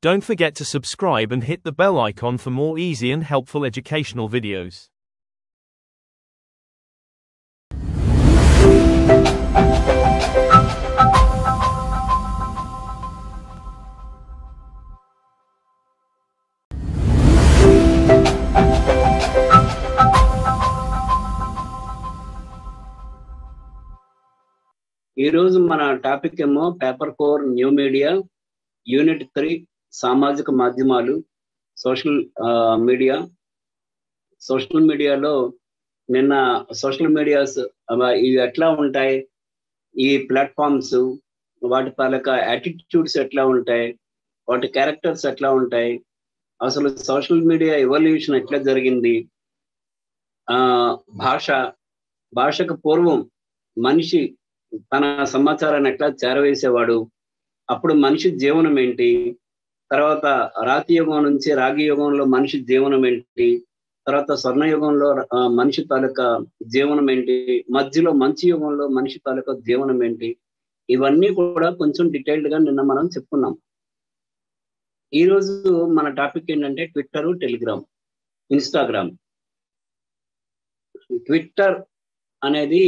Don't forget to subscribe and hit the bell icon for more easy and helpful educational videos. ఈ రోజు మన topic ఏమో paper 4 new media unit 3 సామాజిక మాధ్యమాలు social మీడియాలో నిన్న సోషల్ మీడియాస్ ఇవి ఎట్లా ఉంటాయి, ఈ ప్లాట్ఫామ్స్ వాటి తాలూకా యాటిట్యూడ్స్ ఎట్లా ఉంటాయి, వాటి క్యారెక్టర్స్ ఎట్లా ఉంటాయి, అసలు సోషల్ మీడియా ఎవల్యూషన్ ఎట్లా జరిగింది, భాషకు పూర్వం మనిషి తన సమాచారాన్ని ఎట్లా చేరవేసేవాడు, అప్పుడు మనిషి జీవనం ఏంటి, తర్వాత రాతి యుగం నుంచి రాగి యుగంలో మనిషి జీవనం ఏంటి, తర్వాత స్వర్ణయుగంలో మనిషి తాలూకా జీవనం ఏంటి, మధ్యలో మంచి యుగంలో మనిషి తాలూకా జీవనం ఏంటి, ఇవన్నీ కూడా కొంచెం డీటెయిల్డ్ గా నిన్న మనం చెప్పుకున్నాం. ఈ రోజు మన టాపిక్ ఏంటంటే ట్విట్టర్, టెలిగ్రామ్, ఇన్స్టాగ్రామ్. ట్విట్టర్ అనేది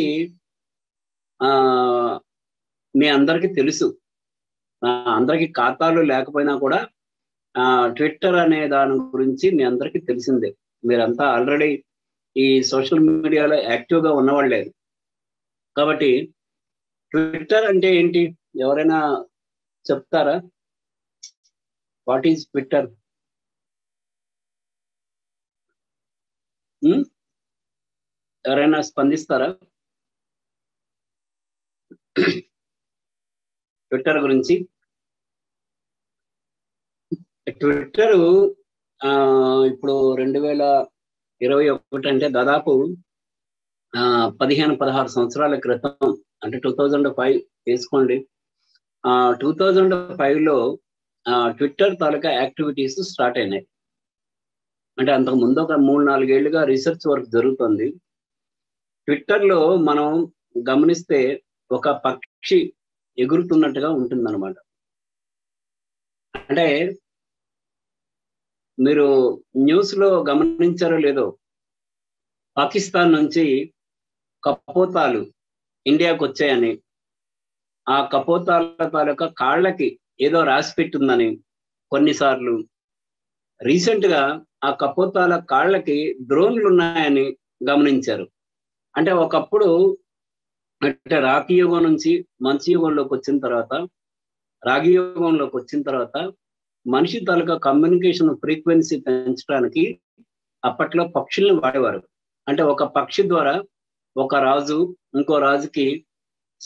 మీ అందరికీ తెలుసు, అందరికీ ఖాతాలు లేకపోయినా కూడా ట్విట్టర్ అనే దాని గురించి మీ అందరికీ తెలిసిందే. మీరంతా ఆల్రెడీ ఈ సోషల్ మీడియాలో యాక్టివ్గా ఉన్నవాళ్ళే. కాబట్టి ట్విట్టర్ అంటే ఏంటి ఎవరైనా చెప్తారా? What is Twitter? ఎవరైనా స్పందిస్తారా ట్విట్టర్ గురించి? ట్విట్టర్ ఇప్పుడు 2021 అంటే దాదాపు 15-16 సంవత్సరాల క్రితం, అంటే 2005 తీసుకోండి. 2005లో ట్విట్టర్ తాలూకా యాక్టివిటీస్ స్టార్ట్ అయినాయి. అంటే అంతకు ముందు ఒక 3-4 ఏళ్లుగా రీసెర్చ్ వర్క్ జరుగుతుంది. ట్విట్టర్లో మనం గమనిస్తే ఒక పక్షి ఎగురుతున్నట్టుగా ఉంటుందన్నమాట. అంటే మీరు న్యూస్ లో గమనించారో లేదో, పాకిస్తాన్ నుంచి కపోతాలు ఇండియాకు వచ్చాయని, ఆ కపోతాల తాలూకా కాళ్ళకి ఏదో రాసి పెట్టిందని కొన్నిసార్లు, రీసెంట్ గా ఆ కపోతాల కాళ్ళకి డ్రోన్లు ఉన్నాయని గమనించారు. అంటే ఒకప్పుడు అంటే రాగి యుగం నుంచి మంచి యుగంలోకి వచ్చిన తర్వాత, రాగి యుగంలోకి వచ్చిన తర్వాత మనిషి తాలూకా కమ్యూనికేషన్ ఫ్రీక్వెన్సీ పెంచడానికి అప్పట్లో పక్షుల్ని వాడేవారు. అంటే ఒక పక్షి ద్వారా ఒక రాజు ఇంకో రాజుకి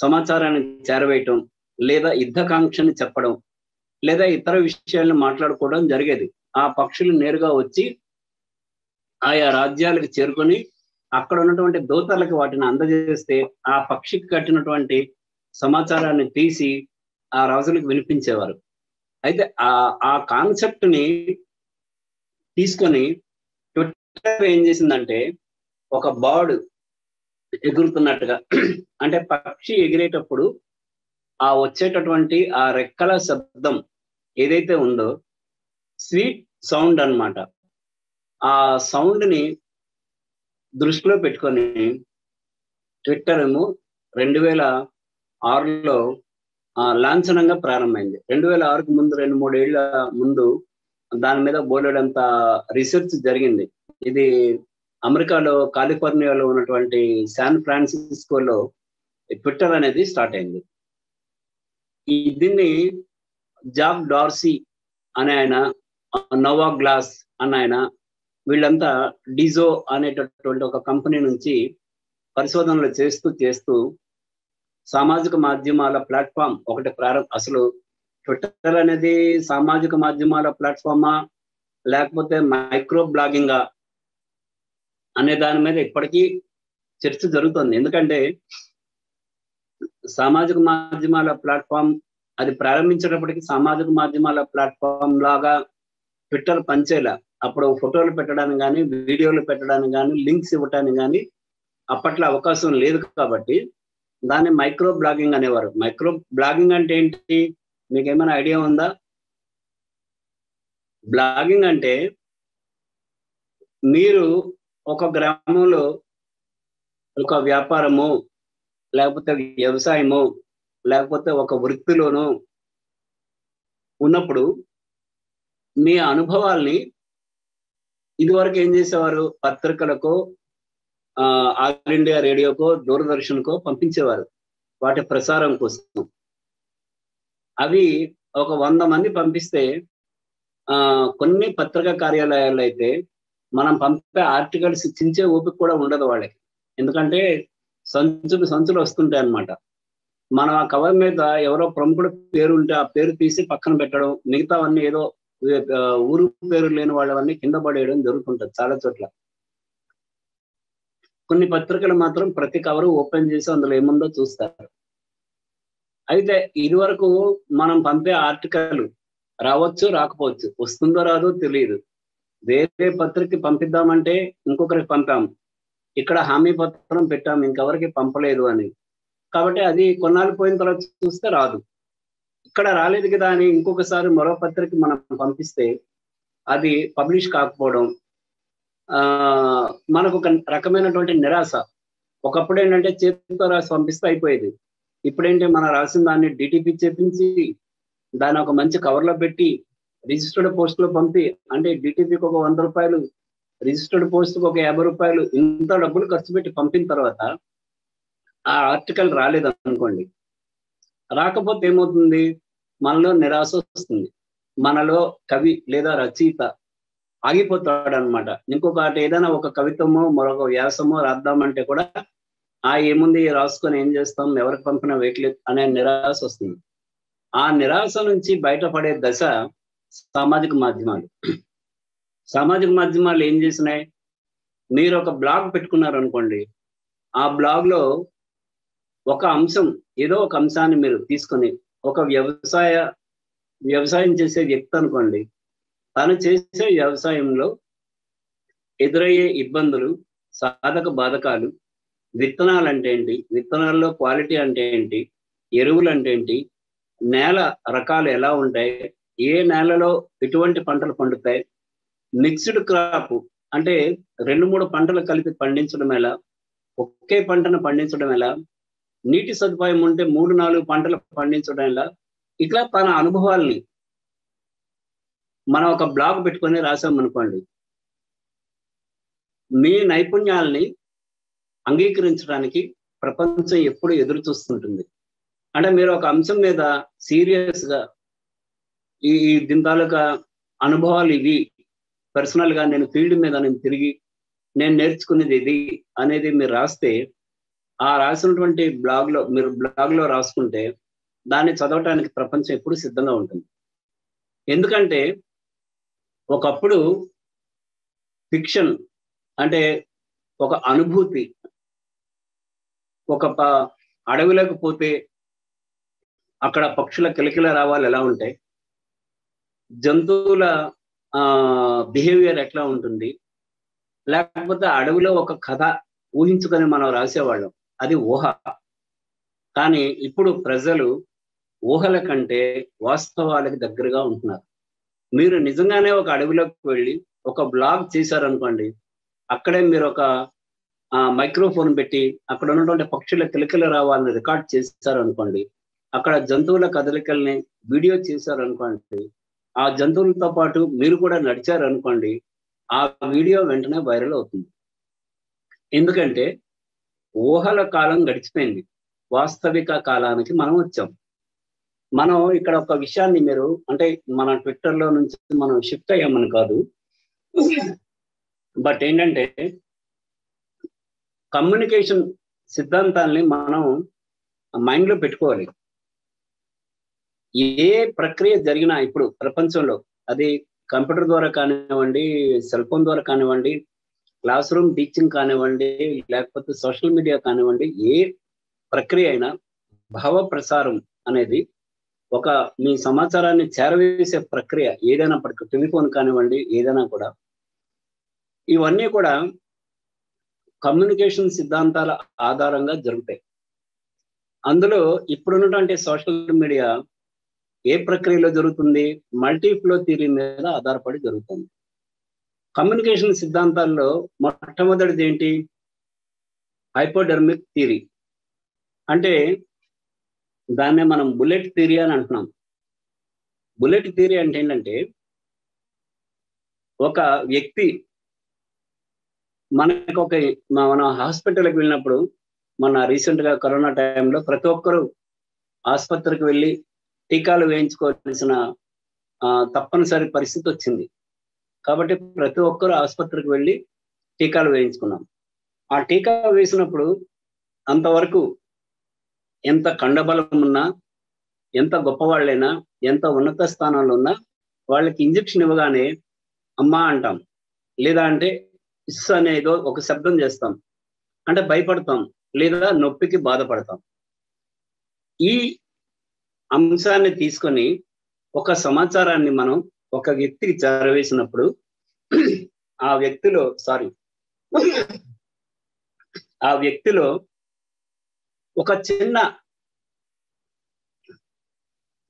సమాచారాన్ని చేరవేయటం, లేదా యుద్ధకాంక్షని చెప్పడం, లేదా ఇతర విషయాలను మాట్లాడుకోవడం జరిగేది. ఆ పక్షులు నేరుగా వచ్చి ఆయా రాజ్యాలకు చేరుకొని అక్కడ ఉన్నటువంటి దూతలకు వాటిని అందజేస్తే ఆ పక్షికి కట్టినటువంటి సమాచారాన్ని తీసి ఆ రాజులకు వినిపించేవారు. అయితే ఆ కాన్సెప్ట్ ని తీసుకొని ట్విట్టర్ ఏం చేసిందంటే, ఒక బర్డ్ ఎగురుతున్నట్టుగా, అంటే పక్షి ఎగిరేటప్పుడు ఆ వచ్చేటటువంటి ఆ రెక్కల శబ్దం ఏదైతే ఉందో స్వీట్ సౌండ్ అన్నమాట. ఆ సౌండ్ ని దృష్టిలో పెట్టుకొని ట్విట్టర్ ఏమో 2006లో లాంఛనంగా ప్రారంభమైంది. 2006కు ముందు 2-3 ఏళ్ల ముందు దాని మీద బోలెడంత రీసెర్చ్ జరిగింది. ఇది అమెరికాలో కాలిఫోర్నియాలో ఉన్నటువంటి శాన్ ఫ్రాన్సిస్కోలో ట్విట్టర్ అనేది స్టార్ట్ అయింది. దీన్ని జాక్ డార్సీ అనే ఆయన, నోవా గ్లాస్ అన్న ఆయన, వీళ్ళంతా డిజో అనేటటువంటి ఒక కంపెనీ నుంచి పరిశోధనలు చేస్తూ సామాజిక మాధ్యమాల ప్లాట్ఫామ్ ఒకటి అసలు ట్విట్టర్ అనేది సామాజిక మాధ్యమాల ప్లాట్ఫామా లేకపోతే మైక్రో బ్లాగింగా అనే దాని మీద ఇప్పటికీ చర్చ జరుగుతుంది. ఎందుకంటే సామాజిక మాధ్యమాల ప్లాట్ఫామ్ అది ప్రారంభించేటప్పటికి సామాజిక మాధ్యమాల ప్లాట్ఫామ్ లాగా ట్విట్టర్ పనిచేయాల. అప్పుడు ఫోటోలు పెట్టడానికి కానీ, వీడియోలు పెట్టడానికి కానీ, లింక్స్ ఇవ్వటానికి కానీ అప్పట్లో అవకాశం లేదు. కాబట్టి దాన్ని మైక్రో బ్లాగింగ్ అనేవారు. మైక్రో బ్లాగింగ్ అంటే ఏంటి, మీకు ఏమైనా ఐడియా ఉందా? బ్లాగింగ్ అంటే మీరు ఒక గ్రామంలో ఒక వ్యాపారము, లేకపోతే వ్యవసాయము, లేకపోతే ఒక వృత్తిలోనూ ఉన్నప్పుడు మీ అనుభవాల్ని ఇదివరకు ఏం చేసేవారు? పత్రికలకో, ఆల్ ఇండియా రేడియోకో, దూరదర్శన్కో పంపించేవారు వాటి ప్రసారం కోసం. అవి ఒక 100 మంది పంపిస్తే కొన్ని పత్రికా కార్యాలయాల్లో అయితే మనం పంపే ఆర్టికల్స్ చించే ఓపిక కూడా ఉండదు వాళ్ళకి. ఎందుకంటే సంచులు వస్తుంటాయి అన్నమాట. మనం ఆ కవర్ మీద ఎవరో ప్రముఖుడు పేరు ఉంటే ఆ పేరు తీసి పక్కన పెట్టడం, మిగతావన్నీ ఏదో ఊరు పేరు లేని వాళ్ళవన్నీ కింద పడేయడం జరుగుతుంటది చాలా చోట్ల. కొన్ని పత్రికలు మాత్రం ప్రతి కవరు ఓపెన్ చేసి అందులో ఏముందో చూస్తారు. అయితే ఇదివరకు మనం పంపే ఆర్టికల్ రావచ్చు, రాకపోవచ్చు, వస్తుందో రాదో తెలియదు. వేరే పత్రికకి పంపిద్దామంటే ఇంకొకరికి పంపాం, ఇక్కడ హామీ పత్రం పెట్టాం, ఇంకెవరికి పంపలేదు అని. కాబట్టి అది కొన్నాళ్ళు పోయిన తర్వాత చూస్తే రాదు. ఇక్కడ రాలేదు కదా అని ఇంకొకసారి మరో పత్రిక మనం పంపిస్తే అది పబ్లిష్ కాకపోవడం మనకు ఒక రకమైనటువంటి నిరాశ. ఒకప్పుడు ఏంటంటే చేతితో రాసి పంపిస్తే అయిపోయేది. ఇప్పుడేంటి మనం రాసిన దాన్ని డిటిపి చేపించి దాన్ని ఒక మంచి కవర్లో పెట్టి రిజిస్టర్డ్ పోస్ట్ లో పంపి, అంటే డిటిపికి ఒక 100 రూపాయలు, రిజిస్టర్డ్ పోస్ట్ కి ఒక 50 రూపాయలు, ఇంత డబ్బులు ఖర్చు పెట్టి పంపిన తర్వాత ఆ ఆర్టికల్ రాలేదనుకోండి, రాకపోతే ఏమవుతుంది? మనలో నిరాశ వస్తుంది. మనలో కవి లేదా రచయిత ఆగిపోతాడు అనమాట. ఇంకొకటి ఏదైనా ఒక కవిత్వమో మరొక వ్యాసమో రాద్దామంటే కూడా ఏముంది రాసుకొని ఏం చేస్తాం, ఎవరికి పంపినా వేయట్లేదు అనే నిరాశ వస్తుంది. ఆ నిరాశ నుంచి బయటపడే దశ సామాజిక మాధ్యమాలు. సామాజిక మాధ్యమాలు ఏం చేసినాయి? మీరు ఒక బ్లాగ్ పెట్టుకున్నారు అనుకోండి, ఆ బ్లాగ్ లో ఒక అంశం, ఏదో ఒక అంశాన్ని మీరు తీసుకొని, ఒక వ్యవసాయం చేసే వ్యక్తి అనుకోండి, తను చేసే వ్యవసాయంలో ఎదురయ్యే ఇబ్బందులు, సాధక బాధకాలు, విత్తనాలు అంటే ఏంటి, విత్తనాల్లో క్వాలిటీ అంటే ఏంటి, ఎరువులు అంటే ఏంటి, నేల రకాలు ఎలా ఉంటాయి, ఏ నేలలో ఎటువంటి పంటలు పండుతాయి, మిక్స్డ్ క్రాప్ అంటే 2-3 పంటలు కలిపి పండించడం ఎలా, ఒకే పంటను పండించడం ఎలా, నీటి సదుపాయం ఉంటే 3-4 పంటలు పండించడం ఎలా, ఇట్లా తన అనుభవాల్ని మనం ఒక బ్లాగ్ పెట్టుకొని రాసామనుకోండి, మీ నైపుణ్యాలని అంగీకరించడానికి ప్రపంచం ఎప్పుడు ఎదురు చూస్తుంటుంది. అంటే మీరు ఒక అంశం మీద సీరియస్ గా దీని తాలూకా అనుభవాలు ఇవి, పర్సనల్ గా నేను ఫీల్డ్ మీద తిరిగి నేను నేర్చుకునేది ఇది అనేది మీరు రాస్తే, ఆ రాసినటువంటి మీరు బ్లాగ్ లో రాసుకుంటే దాన్ని చదవటానికి ప్రపంచం ఎప్పుడు సిద్ధంగా ఉంటుంది. ఎందుకంటే ఒకప్పుడు ఫిక్షన్ అంటే ఒక అనుభూతి, ఒక అడవిలోకి పోతే అక్కడ పక్షుల కిలకిల రావాలు ఎలా ఉంటాయి, జంతువుల బిహేవియర్ ఎట్లా ఉంటుంది, లేకపోతే అడవిలో ఒక కథ ఊహించుకొని మనం రాసేవాళ్ళం, అది ఊహ. కానీ ఇప్పుడు ప్రజలు ఊహల కంటే వాస్తవాలకు దగ్గరగా ఉంటున్నారు. మీరు నిజంగానే ఒక అడవిలోకి వెళ్ళి ఒక బ్లాగ్ చేశారనుకోండి, అక్కడే మీరు ఒక మైక్రోఫోన్ పెట్టి అక్కడ ఉన్నటువంటి పక్షుల కిలకిల రావాలని రికార్డ్ చేశారనుకోండి, అక్కడ జంతువుల కదలికల్ని వీడియో చేశారనుకోండి, ఆ జంతువులతో పాటు మీరు కూడా నడిచారనుకోండి, ఆ వీడియో వెంటనే వైరల్ అవుతుంది. ఎందుకంటే ఊహల కాలం గడిచిపోయింది, వాస్తవిక కాలానికి మనం వచ్చాం. మనం ఇక్కడ ఒక విషయాన్ని మీరు అంటే మన ట్విట్టర్లో నుంచి మనం షిఫ్ట్ అయ్యామని కాదు, బట్ ఏంటంటే కమ్యూనికేషన్ సిద్ధాంతాన్ని మనం మైండ్లో పెట్టుకోవాలి. ఏ ప్రక్రియ జరిగినా ఇప్పుడు ప్రపంచంలో, అది కంప్యూటర్ ద్వారా కానివ్వండి, సెల్ ఫోన్ ద్వారా కానివ్వండి, క్లాస్ రూమ్ టీచింగ్ కానివ్వండి, లేకపోతే సోషల్ మీడియా కానివ్వండి, ఏ ప్రక్రియ అయినా భావ ప్రసారం అనేది ఒక మీ సమాచారాన్ని చేరవేసే ప్రక్రియ ఏదైనప్పటికీ, టెలిఫోన్ కానివ్వండి, ఏదైనా కూడా, ఇవన్నీ కూడా కమ్యూనికేషన్ సిద్ధాంతాల ఆధారంగా జరుగుతాయి. అందులో ఇప్పుడున్నటువంటి సోషల్ మీడియా ఏ ప్రక్రియలో జరుగుతుంది? మల్టీఫ్లో థియరీ మీద ఆధారపడి జరుగుతుంది. కమ్యూనికేషన్ సిద్ధాంతాల్లో మొట్టమొదటిది ఏంటి? Hypodermic theory. అంటే దాన్నే మనం బుల్లెట్ థియరీ అని అంటున్నాం. బుల్లెట్ థియరీ అంటే ఏంటంటే, ఒక వ్యక్తి మన హాస్పిటల్కి వెళ్ళినప్పుడు, మన రీసెంట్ గా కరోనా టైంలో ప్రతి ఒక్కరూ ఆసుపత్రికి వెళ్ళి టీకాలు వేయించుకోవాల్సిన తప్పనిసరి పరిస్థితి వచ్చింది. కాబట్టి ప్రతి ఒక్కరూ ఆసుపత్రికి వెళ్ళి టీకాలు వేయించుకున్నాం. ఆ టీకా వేసినప్పుడు అంతవరకు ఎంత కండబలం ఉన్నా, ఎంత గొప్పవాళ్ళైనా, ఎంత ఉన్నత స్థానంలో ఉన్నా వాళ్ళకి ఇంజెక్షన్ ఇవ్వగానే అమ్మా అంటాం, లేదా అంటే ఇస్ అనేదో ఒక శబ్దం చేస్తాం, అంటే భయపడతాం, లేదా నొప్పికి బాధపడతాం. ఈ అంశాన్ని తీసుకొని ఒక సమాచారాన్ని మనం ఒక వ్యక్తికి చేరవేసినప్పుడు ఆ వ్యక్తిలో ఒక చిన్న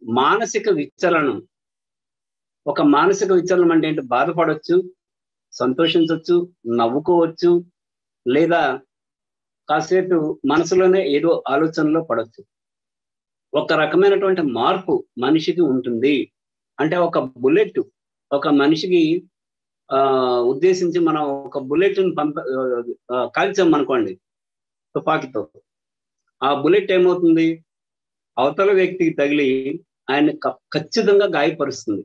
మానసిక విచలనం అంటే ఏంటి? బాధపడవచ్చు, సంతోషించవచ్చు, నవ్వుకోవచ్చు, లేదా కాసేపు మనసులోనే ఏదో ఆలోచనలో పడవచ్చు. ఒక రకమైనటువంటి మార్పు మనిషికి ఉంటుంది. అంటే ఒక బుల్లెట్ ఒక మనిషికి ఉద్దేశించి మనం ఒక బుల్లెట్ కాల్చాం అనుకోండి తుపాకీతో, ఆ బుల్లెట్ ఏమవుతుంది? అవతల వ్యక్తికి తగిలి ఆయన ఖచ్చితంగా గాయపరుస్తుంది.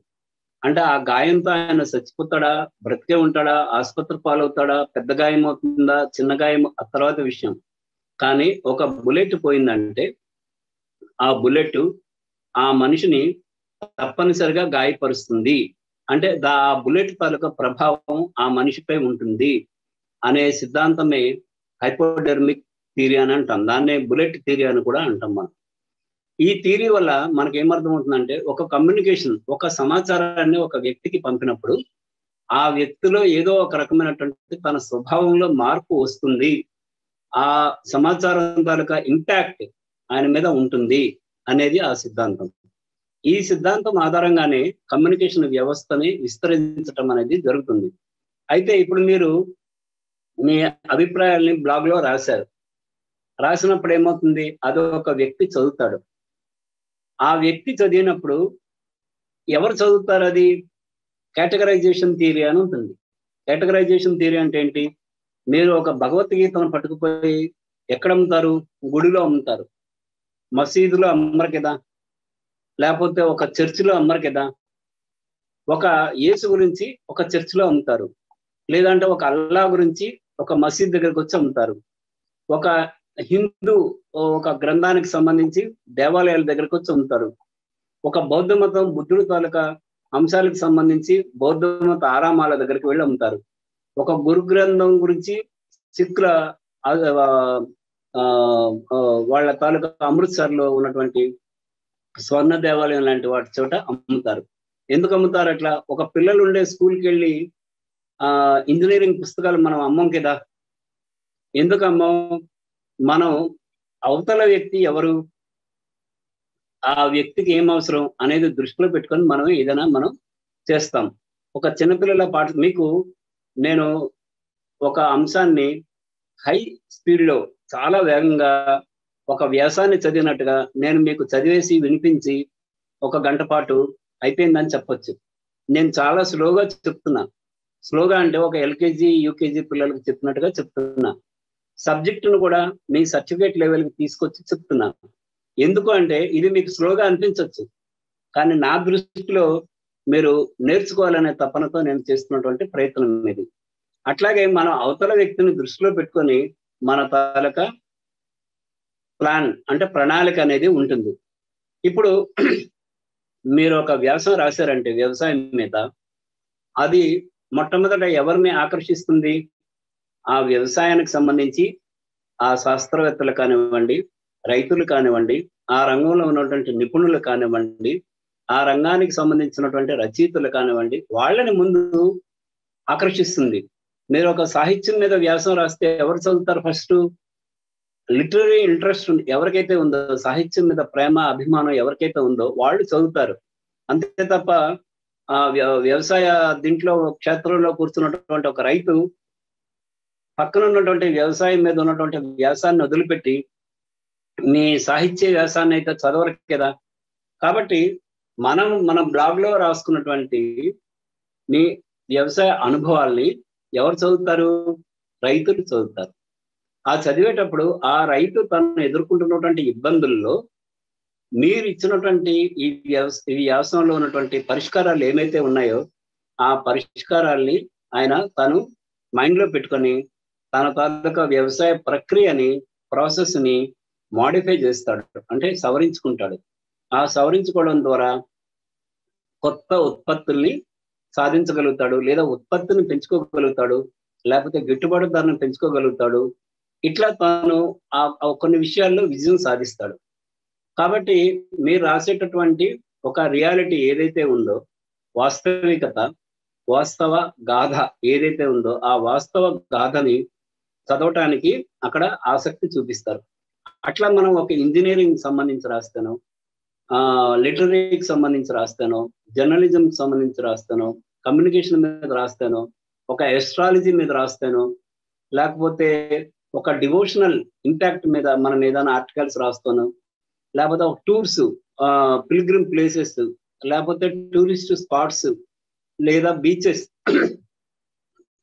అంటే ఆ గాయంతో ఆయన చచ్చిపోతాడా, బ్రతికే ఉంటాడా, ఆసుపత్రి పాలవుతాడా, పెద్ద గాయం అవుతుందా, చిన్న గాయం ఆ తర్వాత విషయం. కానీ ఒక బుల్లెట్ పోయిందంటే ఆ బుల్లెట్ ఆ మనిషిని తప్పనిసరిగా గాయపరుస్తుంది. అంటే ఆ బుల్లెట్ తాలూకా ప్రభావం ఆ మనిషిపై ఉంటుంది అనే సిద్ధాంతమే హైపోడెర్మిక్ థియరీ అని అంటాం. దాన్నే బుల్లెట్ థియరీ అని కూడా అంటాం మనం. ఈ థియరీ వల్ల మనకి ఏమర్థమవుతుందంటే, ఒక కమ్యూనికేషన్, ఒక సమాచారాన్ని ఒక వ్యక్తికి పంపినప్పుడు ఆ వ్యక్తిలో ఏదో ఒక రకమైనటువంటి తన స్వభావంలో మార్పు వస్తుంది. ఆ సమాచారం తాలూకా ఇంపాక్ట్ ఆయన మీద ఉంటుంది అనేది ఆ సిద్ధాంతం. ఈ సిద్ధాంతం ఆధారంగానే కమ్యూనికేషన్ వ్యవస్థని విస్తరించడం అనేది జరుగుతుంది. అయితే ఇప్పుడు మీరు మీ అభిప్రాయాల్ని బ్లాగ్ లో రాసినప్పుడు ఏమవుతుంది? అది ఒక వ్యక్తి చదువుతాడు. ఆ వ్యక్తి చదివినప్పుడు ఎవరు చదువుతారు? అది కేటగరైజేషన్ థియరీ అని ఉంటుంది. కేటగరైజేషన్ థియరీ అంటే ఏంటి? మీరు ఒక భగవద్గీతను పట్టుకుపోయి ఎక్కడ అమ్ముతారు? గుడిలో అమ్ముతారు, మసీదులో అమ్మరు కదా, లేకపోతే ఒక చర్చిలో అమ్మరు కదా. ఒక యేసు గురించి ఒక చర్చిలో అమ్ముతారు, లేదంటే ఒక అల్లా గురించి ఒక మసీద్ దగ్గరకు వచ్చి అమ్ముతారు. ఒక హిందూ ఒక గ్రంథానికి సంబంధించి దేవాలయాల దగ్గరకు వచ్చి అమ్ముతారు. ఒక బౌద్ధ మతం బుద్ధుడు తాలూకా అంశాలకు సంబంధించి బౌద్ధ మత ఆరామాల దగ్గరికి వెళ్ళి అమ్ముతారు. ఒక గురు గ్రంథం గురించి సిక్కుల వాళ్ళ తాలూకా అమృత్సర్ లో ఉన్నటువంటి స్వర్ణ దేవాలయం లాంటి వాటి చోట అమ్ముతారు. ఎందుకు అమ్ముతారు అట్లా? ఒక పిల్లలు ఉండే స్కూల్కి వెళ్ళి ఇంజనీరింగ్ పుస్తకాలు మనం అమ్మం కదా. ఎందుకు అమ్మం? మనం అవతల వ్యక్తి ఎవరు, ఆ వ్యక్తికి ఏం అవసరం అనేది దృష్టిలో పెట్టుకొని మనం ఏదైనా మనం చేస్తాం. ఒక చిన్నపిల్లల పాట మీకు నేను ఒక అంశాన్ని హై స్పీడ్ లో చాలా వేగంగా ఒక వ్యాసాన్ని చదివినట్టుగా నేను మీకు చదివేసి వినిపించి 1 గంట పాటు అయిపోయిందని చెప్పొచ్చు. నేను చాలా స్లోగా చెప్తున్నా. స్లోగా అంటే ఒక ఎల్కేజీ యూకేజీ పిల్లలకు చెప్తున్నట్టుగా చెప్తున్నా. సబ్జెక్టును కూడా మీ సర్టిఫికేట్ లెవెల్కి తీసుకొచ్చి చెప్తున్నా. ఎందుకు అంటే ఇది మీకు స్లోగా అనిపించవచ్చు, కానీ నా దృష్టిలో మీరు నేర్చుకోవాలనే తపనతో నేను చేస్తున్నటువంటి ప్రయత్నం ఇది. అట్లాగే మనం అవతల వ్యక్తిని దృష్టిలో పెట్టుకొని మన తాలూకా ప్లాన్ అంటే ప్రణాళిక అనేది ఉంటుంది. ఇప్పుడు మీరు ఒక వ్యాసం రాశారంటే వ్యవసాయం మీద, అది మొట్టమొదట ఎవరిని ఆకర్షిస్తుంది? ఆ వ్యవసాయానికి సంబంధించి ఆ శాస్త్రవేత్తలు కానివ్వండి, రైతులు కానివ్వండి, ఆ రంగంలో ఉన్నటువంటి నిపుణులు కానివ్వండి, ఆ రంగానికి సంబంధించినటువంటి రచయితలు కానివ్వండి, వాళ్ళని ముందు ఆకర్షిస్తుంది. మీరు ఒక సాహిత్యం మీద వ్యాసం రాస్తే ఎవరు చదువుతారు? ఫస్ట్ లిటరీ ఇంట్రెస్ట్ ఎవరికైతే ఉందో, సాహిత్యం మీద ప్రేమ అభిమానం ఎవరికైతే ఉందో వాళ్ళు చదువుతారు. అంతే తప్ప వ్యవసాయ దీంట్లో క్షేత్రంలో కూర్చున్నటువంటి ఒక రైతు పక్కన ఉన్నటువంటి వ్యవసాయం మీద ఉన్నటువంటి వ్యాసాన్ని వదిలిపెట్టి మీ సాహిత్య వ్యాసాన్ని అయితే చదవరు కదా. కాబట్టి మన బ్లాగ్ లో రాసుకున్నటువంటి మీ వ్యవసాయ అనుభవాల్ని ఎవరు చదువుతారు? రైతులు చదువుతారు. ఆ చదివేటప్పుడు ఆ రైతు తను ఎదుర్కొంటున్నటువంటి ఇబ్బందుల్లో మీరు ఇచ్చినటువంటి ఈ వ్యవసాయంలో ఉన్నటువంటి పరిష్కారాలు ఏమైతే ఉన్నాయో ఆ పరిష్కారాల్ని ఆయన తను మైండ్ లో పెట్టుకొని తన తాలూకా వ్యవసాయ ప్రక్రియని, ప్రాసెస్ ని మాడిఫై చేస్తాడు, అంటే సవరించుకుంటాడు. ఆ సవరించుకోవడం ద్వారా కొత్త ఉత్పత్తుల్ని సాధించగలుగుతాడు, లేదా ఉత్పత్తిని పెంచుకోగలుగుతాడు, లేకపోతే గిట్టుబాటు ధరను పెంచుకోగలుగుతాడు. ఇట్లా తాను కొన్ని విషయాల్లో విజయం సాధిస్తాడు. కాబట్టి మీరు రాసేటటువంటి ఒక రియాలిటీ ఏదైతే ఉందో, వాస్తవికత, వాస్తవ గాథ ఏదైతే ఉందో ఆ వాస్తవ గాథని చదవటానికి అక్కడ ఆసక్తి చూపిస్తారు. అట్లా మనం ఒక ఇంజనీరింగ్ సంబంధించి రాస్తాను, లిటరీకి సంబంధించి రాస్తాను, జర్నలిజంకి సంబంధించి రాస్తాను, కమ్యూనికేషన్ మీద రాస్తాను, ఒక ఎస్ట్రాలజీ మీద రాస్తాను, లేకపోతే ఒక డివోషనల్ ఇంపాక్ట్ మీద మనం ఏదైనా ఆర్టికల్స్ రాస్తాను, లేకపోతే ఒక టూర్స్, పిల్గ్రిమ్ ప్లేసెస్, లేకపోతే టూరిస్ట్ స్పాట్స్, లేదా బీచెస్,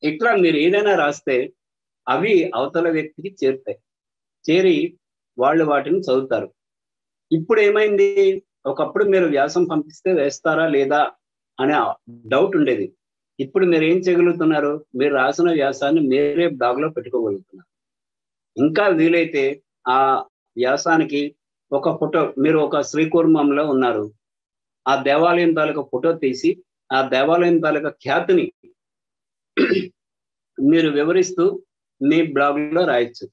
ఇట్లా మీరు ఏదైనా రాస్తే అవి అవతల వ్యక్తికి చేరుతాయి. చేరి వాళ్ళు వాటిని చదువుతారు. ఇప్పుడు ఏమైంది, ఒకప్పుడు మీరు వ్యాసం పంపిస్తే వేస్తారా లేదా అనే డౌట్ ఉండేది. ఇప్పుడు మీరు ఏం చేయగలుగుతున్నారు? మీరు రాసిన వ్యాసాన్ని మీరే బ్లాగ్ లో పెట్టుకోగలుగుతున్నారు. ఇంకా వీలైతే ఆ వ్యాసానికి ఒక ఫోటో, మీరు ఒక శ్రీకూర్మంలో ఉన్నారు, ఆ దేవాలయం తాలూకా ఫోటో తీసి ఆ దేవాలయం తాలూకా ఖ్యాతిని మీరు వివరిస్తూ మీ బ్లాగ్ లో రాయొచ్చు.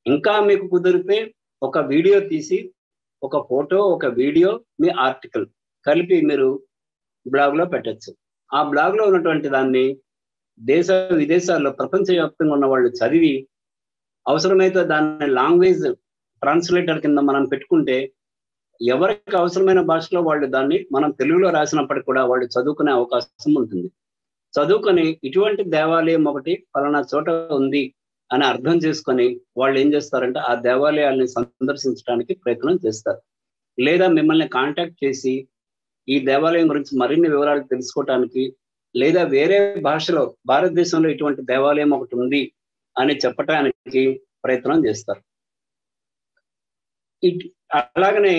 ఇంకా మీకు కుదిరితే ఒక వీడియో తీసి, ఒక ఫోటో, ఒక వీడియో, మీ ఆర్టికల్ కలిపి మీరు బ్లాగ్ లో పెట్టచ్చు. ఆ బ్లాగ్ లో ఉన్నటువంటి దాన్ని దేశ విదేశాల్లో ప్రపంచవ్యాప్తంగా ఉన్న వాళ్ళు చదివి అవసరమైతే దాన్ని లాంగ్వేజ్ ట్రాన్స్లేటర్ కింద మనం పెట్టుకుంటే ఎవరికి అవసరమైన భాషలో వాళ్ళు దాన్ని మనం తెలుగులో రాసినప్పటికీ కూడా వాళ్ళు చదువుకునే అవకాశం ఉంటుంది. చదువుకొని ఇటువంటి దేవాలయం ఒకటి ఫలానా చోట ఉంది అని అర్థం చేసుకొని వాళ్ళు ఏం చేస్తారంటే ఆ దేవాలయాల్ని సందర్శించడానికి ప్రయత్నం చేస్తారు. లేదా మిమ్మల్ని కాంటాక్ట్ చేసి ఈ దేవాలయం గురించి మరిన్ని వివరాలు తెలుసుకోవటానికి, లేదా వేరే భాషలో భారతదేశంలో ఇటువంటి దేవాలయం ఒకటి ఉంది అని చెప్పటానికి ప్రయత్నం చేస్తారు. అలాగనే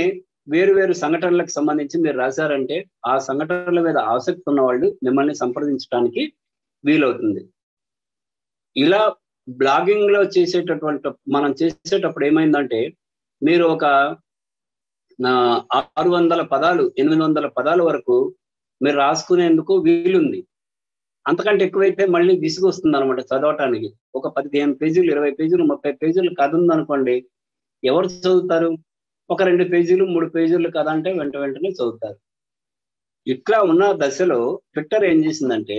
వేరు వేరు సంఘటనలకు సంబంధించి మీరు రాశారంటే ఆ సంఘటనల మీద ఆసక్తి ఉన్న వాళ్ళు మిమ్మల్ని సంప్రదించడానికి వీలవుతుంది. ఇలా బ్లాగింగ్ లో మనం చేసేటప్పుడు ఏమైందంటే మీరు ఒక 600 పదాలు 800 పదాల వరకు మీరు రాసుకునేందుకు వీలుంది. అంతకంటే ఎక్కువైతే మళ్ళీ విసుగు వస్తుంది అనమాట చదవటానికి. ఒక 15 పేజీలు, 20 పేజీలు, 30 పేజీలు కథ ఉందనుకోండి, ఎవరు చదువుతారు? ఒక 2 పేజీలు 3 పేజీలు కథ అంటే వెంటనే చదువుతారు. ఇట్లా ఉన్న దశలో ట్విట్టర్ ఏం చేసిందంటే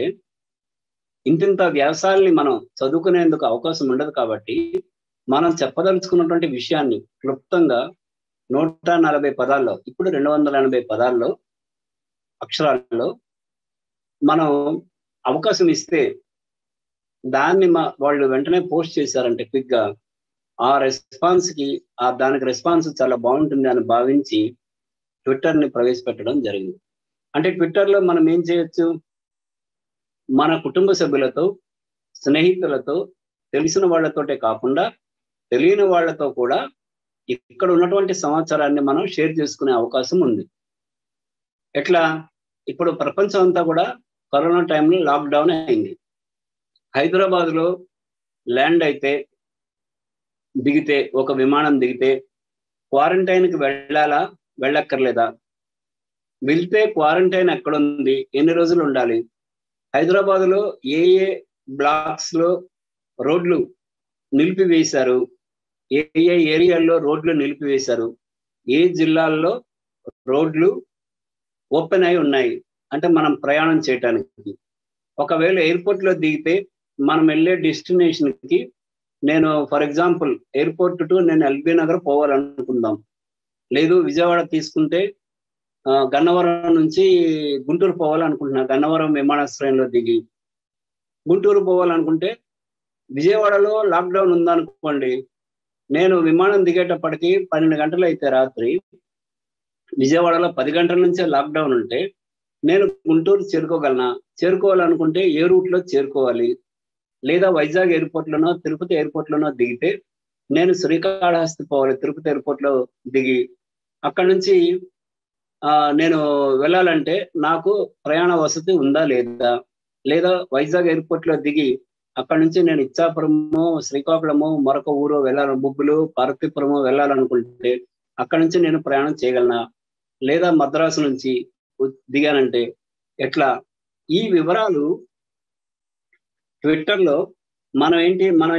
ఇంతింత వ్యాసాలని మనం చదువుకునేందుకు అవకాశం ఉండదు కాబట్టి మనం చెప్పదలుచుకున్నటువంటి విషయాన్ని క్లుప్తంగా 140 పదాల్లో, ఇప్పుడు 280 పదాల్లో అక్షరాల్లో మనం అవకాశం ఇస్తే దాన్ని వాళ్ళు వెంటనే పోస్ట్ చేశారంటే క్విక్ గా ఆ రెస్పాన్స్ కి దానికి రెస్పాన్స్ చాలా బాగుంటుంది అని భావించి ట్విట్టర్ ని ప్రవేశపెట్టడం జరిగింది. అంటే ట్విట్టర్ లో మనం ఏం చేయొచ్చు, మన కుటుంబ సభ్యులతో, స్నేహితులతో, తెలిసిన వాళ్ళతోటే కాకుండా తెలియని వాళ్ళతో కూడా ఇక్కడ ఉన్నటువంటి సమాచారాన్ని మనం షేర్ చేసుకునే అవకాశం ఉంది. ఎట్లా? ఇప్పుడు ప్రపంచం అంతా కూడా కరోనా టైంలో లాక్డౌన్ అయింది. హైదరాబాద్ లో ల్యాండ్ అయితే దిగితే, ఒక విమానం దిగితే క్వారంటైన్కి వెళ్ళాలా, వెళ్ళక్కర్లేదా? వెళ్తే క్వారంటైన్ ఎక్కడుంది, ఎన్ని రోజులు ఉండాలి, హైదరాబాద్ లో ఏ బ్లాక్స్ లో రోడ్లు నిలిపివేశారు, ఏ ఏరియాల్లో రోడ్లు నిలిపివేశారు, ఏ జిల్లాల్లో రోడ్లు ఓపెన్ అయి ఉన్నాయి అంటే మనం ప్రయాణం చేయటానికి. ఒకవేళ ఎయిర్పోర్ట్ లో దిగితే మనం వెళ్ళే డెస్టినేషన్ కి నేను ఫర్ ఎగ్జాంపుల్ ఎయిర్పోర్ట్ టు నేను ఎల్బీ నగర్ పోవాలనుకుందాం, లేదు విజయవాడ తీసుకుంటే గన్నవరం నుంచి గుంటూరు పోవాలనుకుంటున్నా, గన్నవరం విమానాశ్రయంలో దిగి గుంటూరు పోవాలనుకుంటే విజయవాడలో లాక్డౌన్ ఉందనుకోండి, నేను విమానం దిగేటప్పటికి 12 గంటలు అయితే రాత్రి, విజయవాడలో 10 గంటల నుంచే లాక్డౌన్ ఉంటే నేను గుంటూరు చేరుకోగలనా? చేరుకోవాలనుకుంటే ఏ రూట్లో చేరుకోవాలి? లేదా వైజాగ్ ఎయిర్పోర్ట్లోనో తిరుపతి ఎయిర్పోర్ట్లోనో దిగితే నేను శ్రీకాళహస్తి పోవాలి, తిరుపతి ఎయిర్పోర్ట్లో దిగి అక్కడి నుంచి నేను వెళ్ళాలంటే నాకు ప్రయాణ వసతి ఉందా లేదా? లేదా వైజాగ్ ఎయిర్పోర్ట్లో దిగి అక్కడి నుంచి నేను ఇచ్చాపురము, శ్రీకాకుళము, మరొక ఊరు వెళ్ళాలి, బుబ్బులు, పార్వతీపురము వెళ్ళాలనుకుంటే అక్కడి నుంచి నేను ప్రయాణం చేయగలనా? లేదా మద్రాసు నుంచి దిగానంటే ఎట్లా? ఈ వివరాలు ట్విట్టర్లో మనం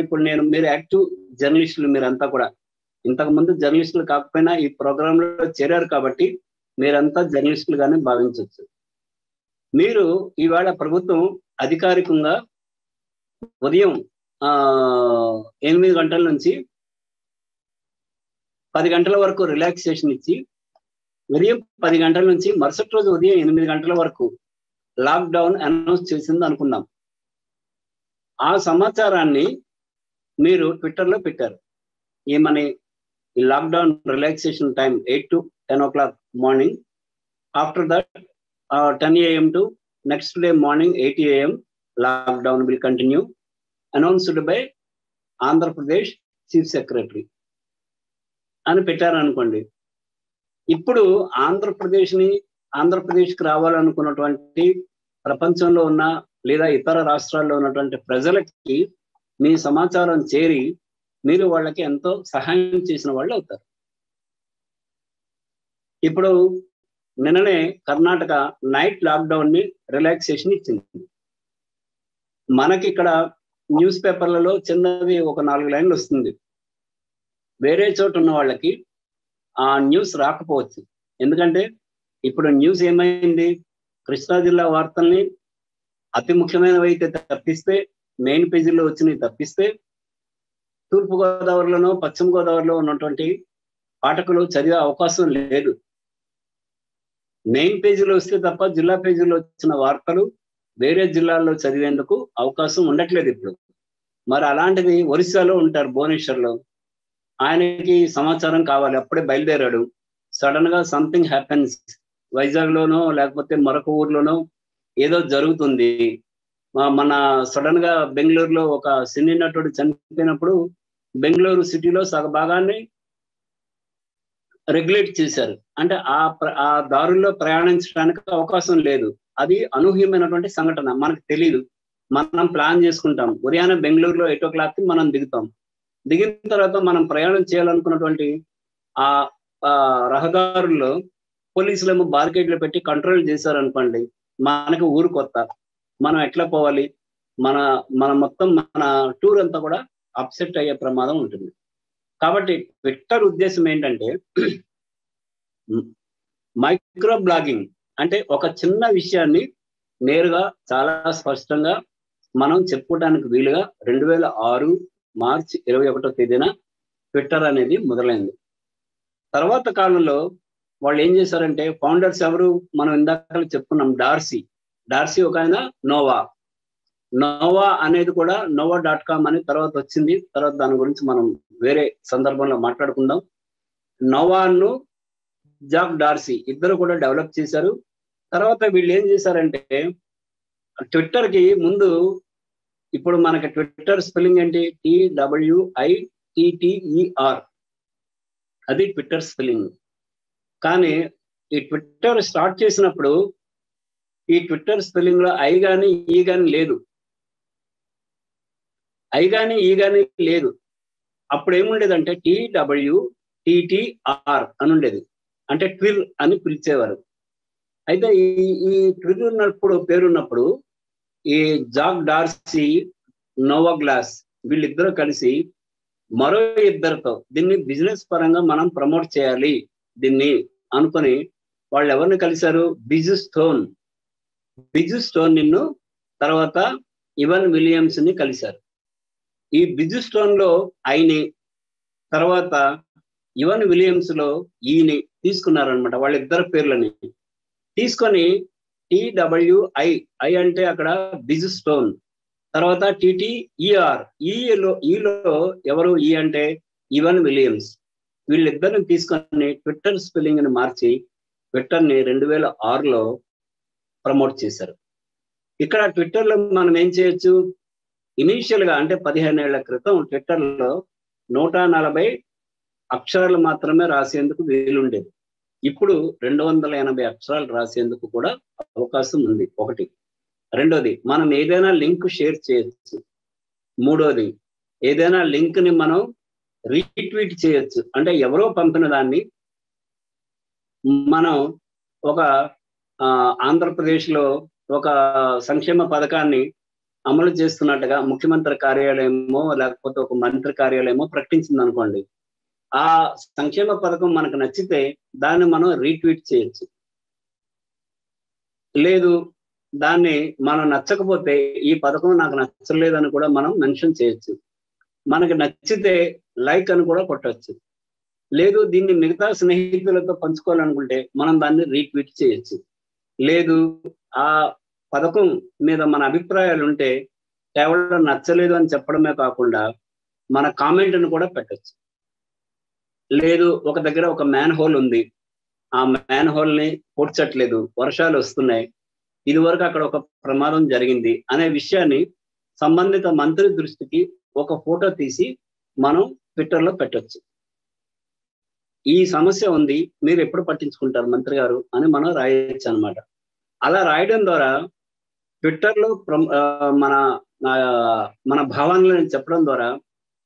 ఇప్పుడు మీరు యాక్టివ్ జర్నలిస్టులు, మీరంతా కూడా ఇంతకు ముందు జర్నలిస్టులు కాకపోయినా ఈ ప్రోగ్రాంలో చేరారు కాబట్టి మీరంతా జర్నలిస్టులుగానే భావించవచ్చు. మీరు ఈవేళ ప్రభుత్వం అధికారికంగా ఉదయం 8 గంటల నుంచి 10 గంటల వరకు రిలాక్సేషన్ ఇచ్చి, ఉదయం 10 గంటల నుంచి మరుసటి రోజు ఉదయం 8 గంటల వరకు లాక్డౌన్ అనౌన్స్ చేసింది అనుకుందాం. ఆ సమాచారాన్ని మీరు ట్విట్టర్లో పెట్టారు. ఏమని? ఈ lockdown relaxation time 8 to 10 o'clock morning, after that 10 AM to next day morning 8 AM lockdown will continue, announced by Andhra Pradesh chief secretary అని పెట్టారనుకోండి. ఇప్పుడు ఆంధ్రప్రదేశ్కి రావాలనుకున్నటువంటి ప్రపంచంలో ఉన్న లేదా ఇతర రాష్ట్రాల్లో ఉన్నటువంటి ప్రజలకి మీ సమాచారం చేరి మీరు వాళ్ళకి ఎంతో సహాయం చేసిన వాళ్ళు అవుతారు. ఇప్పుడు నిన్ననే కర్ణాటక నైట్ లాక్డౌన్ ని రిలాక్సేషన్ ఇచ్చింది. మనకి ఇక్కడ న్యూస్ పేపర్లలో చిన్నది ఒక 4 లైన్లు వస్తుంది. వేరే చోట ఉన్న వాళ్ళకి ఆ న్యూస్ రాకపోవచ్చు. ఎందుకంటే ఇప్పుడు న్యూస్ ఏమైంది? కృష్ణా జిల్లా వార్తల్ని అతి ముఖ్యమైనవి అయితే తప్పిస్తే, మెయిన్ పేజీలో వచ్చినవి తప్పిస్తే, తూర్పుగోదావరిలోనో పశ్చిమ గోదావరిలో ఉన్నటువంటి పాఠకులు చదివే అవకాశం లేదు. మెయిన్ పేజీలో వస్తే తప్ప జిల్లా పేజీలో వచ్చిన వార్తలు వేరే జిల్లాల్లో చదివేందుకు అవకాశం ఉండట్లేదు ఇప్పుడు. మరి అలాంటిది ఒరిస్సాలో ఉంటారు, భువనేశ్వర్లో, ఆయనకి సమాచారం కావాలి, అప్పుడే బయలుదేరాడు. సడన్ గా సంథింగ్ హ్యాపెన్స్, వైజాగ్ లోనో లేకపోతే మరొక ఊర్లోనో ఏదో జరుగుతుంది. మన సడన్ గా బెంగళూరులో ఒక సినీ నటుడు చనిపోయినప్పుడు బెంగళూరు సిటీలో సగభాగాన్ని రెగ్యులేట్ చేశారు. అంటే ఆ దారుల్లో ప్రయాణించడానికి అవకాశం లేదు. అది అనూహ్యమైనటువంటి సంఘటన, మనకు తెలియదు. మనం ప్లాన్ చేసుకుంటాం, ఉదయాన్నే బెంగళూరులో 8 o'clock మనం దిగుతాం. దిగిన తర్వాత మనం ప్రయాణం చేయాలనుకున్నటువంటి ఆ రహదారుల్లో పోలీసులేమో బారికేడ్లు పెట్టి కంట్రోల్ చేశారనుకోండి, మనకి ఊరు కొత్త, మనం ఎట్లా పోవాలి? మన మొత్తం మన టూర్ అంతా కూడా అప్సెట్ అయ్యే ప్రమాదం ఉంటుంది. కాబట్టి ట్విట్టర్ ఉద్దేశం ఏంటంటే మైక్రో బ్లాగింగ్, అంటే ఒక చిన్న విషయాన్ని నేరుగా చాలా స్పష్టంగా మనం చెప్పుకోవడానికి వీలుగా 2006 మార్చి 21వ తేదీన ట్విట్టర్ అనేది మొదలైంది. తర్వాత కాలంలో వాళ్ళు ఏం చేశారంటే, ఫౌండర్స్ ఎవరు? మనం ఇందాక చెప్పుకున్నాం, డార్సీ ఒక ఆయన, నోవా అనేది కూడా nova.com అని తర్వాత వచ్చింది. తర్వాత దాని గురించి మనం వేరే సందర్భంలో మాట్లాడుకుందాం. నోవాను జాక్ డార్సీ ఇద్దరు కూడా డెవలప్ చేశారు. తర్వాత వీళ్ళు ఏం చేశారంటే, ట్విట్టర్ కి ముందు, ఇప్పుడు మనకి ట్విట్టర్ స్పెల్లింగ్ ఏంటి? TWITTER, అది ట్విట్టర్ స్పెల్లింగ్. కానీ ఈ ట్విట్టర్ స్టార్ట్ చేసినప్పుడు ఈ ట్విట్టర్ స్పెల్లింగ్ లో ఐ గాని ఈ గాని లేదు. అప్పుడు ఏముండేదంటే TWTTR అని ఉండేది, అంటే ట్విర్ అని పిలిచేవారు. అయితే ఈ ట్విర్ ఉన్నప్పుడు పేరున్నప్పుడు ఈ జాక్ డార్సీ, నోవా గ్లాస్ వీళ్ళిద్దరూ కలిసి మరో ఇద్దరితో దీన్ని బిజినెస్ పరంగా మనం ప్రమోట్ చేయాలి దీన్ని అనుకొని వాళ్ళు ఎవరిని కలిశారు? బిజు స్టోన్ నిన్ను, తర్వాత ఇవన్ విలియమ్స్ ని కలిశారు. ఈ బిజుస్టోన్ లో ఐని, తర్వాత ఇవన్ విలియమ్స్ లో ఈని తీసుకున్నారనమాట. వాళ్ళిద్దరు పేర్లని తీసుకొని TWI, ఐ అంటే అక్కడ బిజుస్టోన్, తర్వాత TTER, ఈలో ఎవరు ఈ అంటే ఇవన్ విలియమ్స్. వీళ్ళిద్దరిని తీసుకొని ట్విట్టర్ స్పెల్లింగ్ ని మార్చి ట్విట్టర్ ని 2006లో ప్రమోట్ చేశారు. ఇక్కడ ట్విట్టర్ లో మనం ఏం చేయొచ్చు, ఇనీషియల్ గా అంటే 15 ఏళ్ల క్రితం ట్విట్టర్ లో 140 అక్షరాలు మాత్రమే రాసేందుకు వీలుండేది. ఇప్పుడు 280 అక్షరాలు రాసేందుకు కూడా అవకాశం ఉంది. ఒకటి. రెండోది, మనం ఏదైనా లింక్ షేర్ చేయొచ్చు. మూడోది, ఏదైనా లింక్ ని మనం రీట్వీట్ చేయొచ్చు. అంటే ఎవరో పంపిన దాన్ని మనం ఒక ఆంధ్రప్రదేశ్ లో ఒక సంక్షేమ పథకాన్ని అమలు చేస్తున్నట్టుగా ముఖ్యమంత్రి కార్యాలయమో లేకపోతే ఒక మంత్రి కార్యాలయమో ప్రకటించింది అనుకోండి. ఆ సంక్షేమ పథకం మనకు నచ్చితే దాన్ని మనం రీట్వీట్ చేయొచ్చు. లేదు, దాన్ని మనం నచ్చకపోతే ఈ పథకం నాకు నచ్చలేదని కూడా మనం మెన్షన్ చేయొచ్చు. మనకి నచ్చితే లైక్ అని కూడా కొట్టచ్చు. లేదు, దీన్ని మిగతా స్నేహితులతో పంచుకోవాలనుకుంటే మనం దాన్ని రీట్వీట్ చేయొచ్చు. లేదు, ఆ పథకం మీద మన అభిప్రాయాలు ఉంటే కేవలం నచ్చలేదు అని చెప్పడమే కాకుండా మన కామెంట్ను కూడా పెట్టచ్చు. లేదు, ఒక దగ్గర ఒక మ్యాన్ హోల్ ఉంది, ఆ మ్యాన్ హోల్ ని పూడ్చట్లేదు, వర్షాలు వస్తున్నాయి, ఇదివరకు అక్కడ ఒక ప్రమాదం జరిగింది అనే విషయాన్ని సంబంధిత మంత్రి దృష్టికి ఒక ఫోటో తీసి మనం ట్విట్టర్ లో పెట్టొచ్చు. ఈ సమస్య ఉంది, మీరు ఎప్పుడు పట్టించుకుంటారు మంత్రి గారు అని మనం రాయొచ్చు అనమాట. అలా రాయడం ద్వారా ట్విట్టర్ లో మన భావనలను చెప్పడం ద్వారా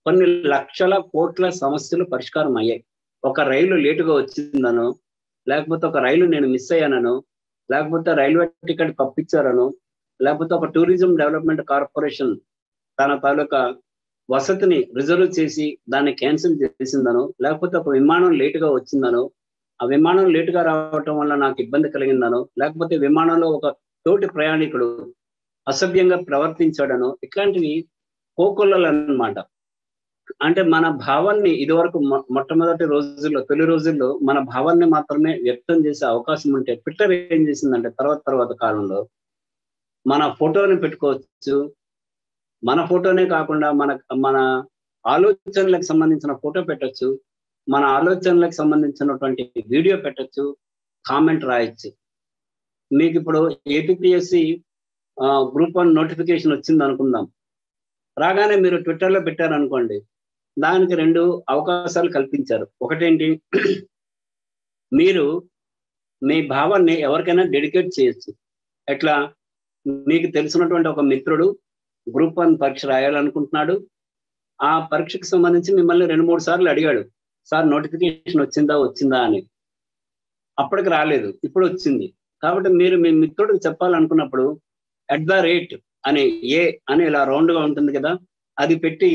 కొన్ని లక్షల కోట్ల సమస్యలు పరిష్కారం అయ్యాయి. ఒక రైలు లేటుగా వచ్చిందనో, లేకపోతే ఒక రైలు నేను మిస్ అయ్యానను, లేకపోతే రైల్వే టికెట్ పంపించారను, లేకపోతే ఒక టూరిజం డెవలప్మెంట్ కార్పొరేషన్ తన తాలూకా వసతిని రిజర్వ్ చేసి దాన్ని క్యాన్సిల్ చేసిందనో, లేకపోతే ఒక విమానం లేటుగా వచ్చిందనో, ఆ విమానం లేటుగా రావటం వల్ల నాకు ఇబ్బంది కలిగిందనో, లేకపోతే విమానంలో ఒక తోటి ప్రయాణికుడు అసభ్యంగా ప్రవర్తించాడనో, ఇట్లాంటివి కోకొల్లలు అన్నమాట. అంటే మన భావాన్ని ఇదివరకు మొట్టమొదటి రోజుల్లో, తొలి రోజుల్లో మన భావాన్ని మాత్రమే వ్యక్తం చేసే అవకాశం ఉంటే ట్విట్టర్ ఏం చేసిందంటే తర్వాత కాలంలో మన ఫోటోని పెట్టుకోవచ్చు. మన ఫోటోనే కాకుండా మన ఆలోచనలకు సంబంధించిన ఫోటో పెట్టచ్చు, మన ఆలోచనలకు సంబంధించినటువంటి వీడియో పెట్టచ్చు, కామెంట్ రాయొచ్చు. మీకు ఇప్పుడు ఏపీఎస్సి గ్రూప్ 1 నోటిఫికేషన్ వచ్చింది అనుకుందాం. రాగానే మీరు ట్విట్టర్లో పెట్టారనుకోండి, దానికి 2 అవకాశాలు కల్పించారు. ఒకటేంటి, మీరు మీ భావాన్ని ఎవరికైనా డెడికేట్ చేయొచ్చు. ఎట్లా, మీకు తెలిసినటువంటి ఒక మిత్రుడు గ్రూప్ 1 పరీక్ష రాయాలనుకుంటున్నాడు. ఆ పరీక్షకు సంబంధించి మిమ్మల్ని 2-3 సార్లు అడిగాడు, సార్ నోటిఫికేషన్ వచ్చిందా అని. అప్పటికి రాలేదు, ఇప్పుడు వచ్చింది. కాబట్టి మీరు మీ మిత్రుడికి చెప్పాలనుకున్నప్పుడు @ అని ఏ అని ఇలా రౌండ్ గా ఉంటుంది కదా, అది పెట్టి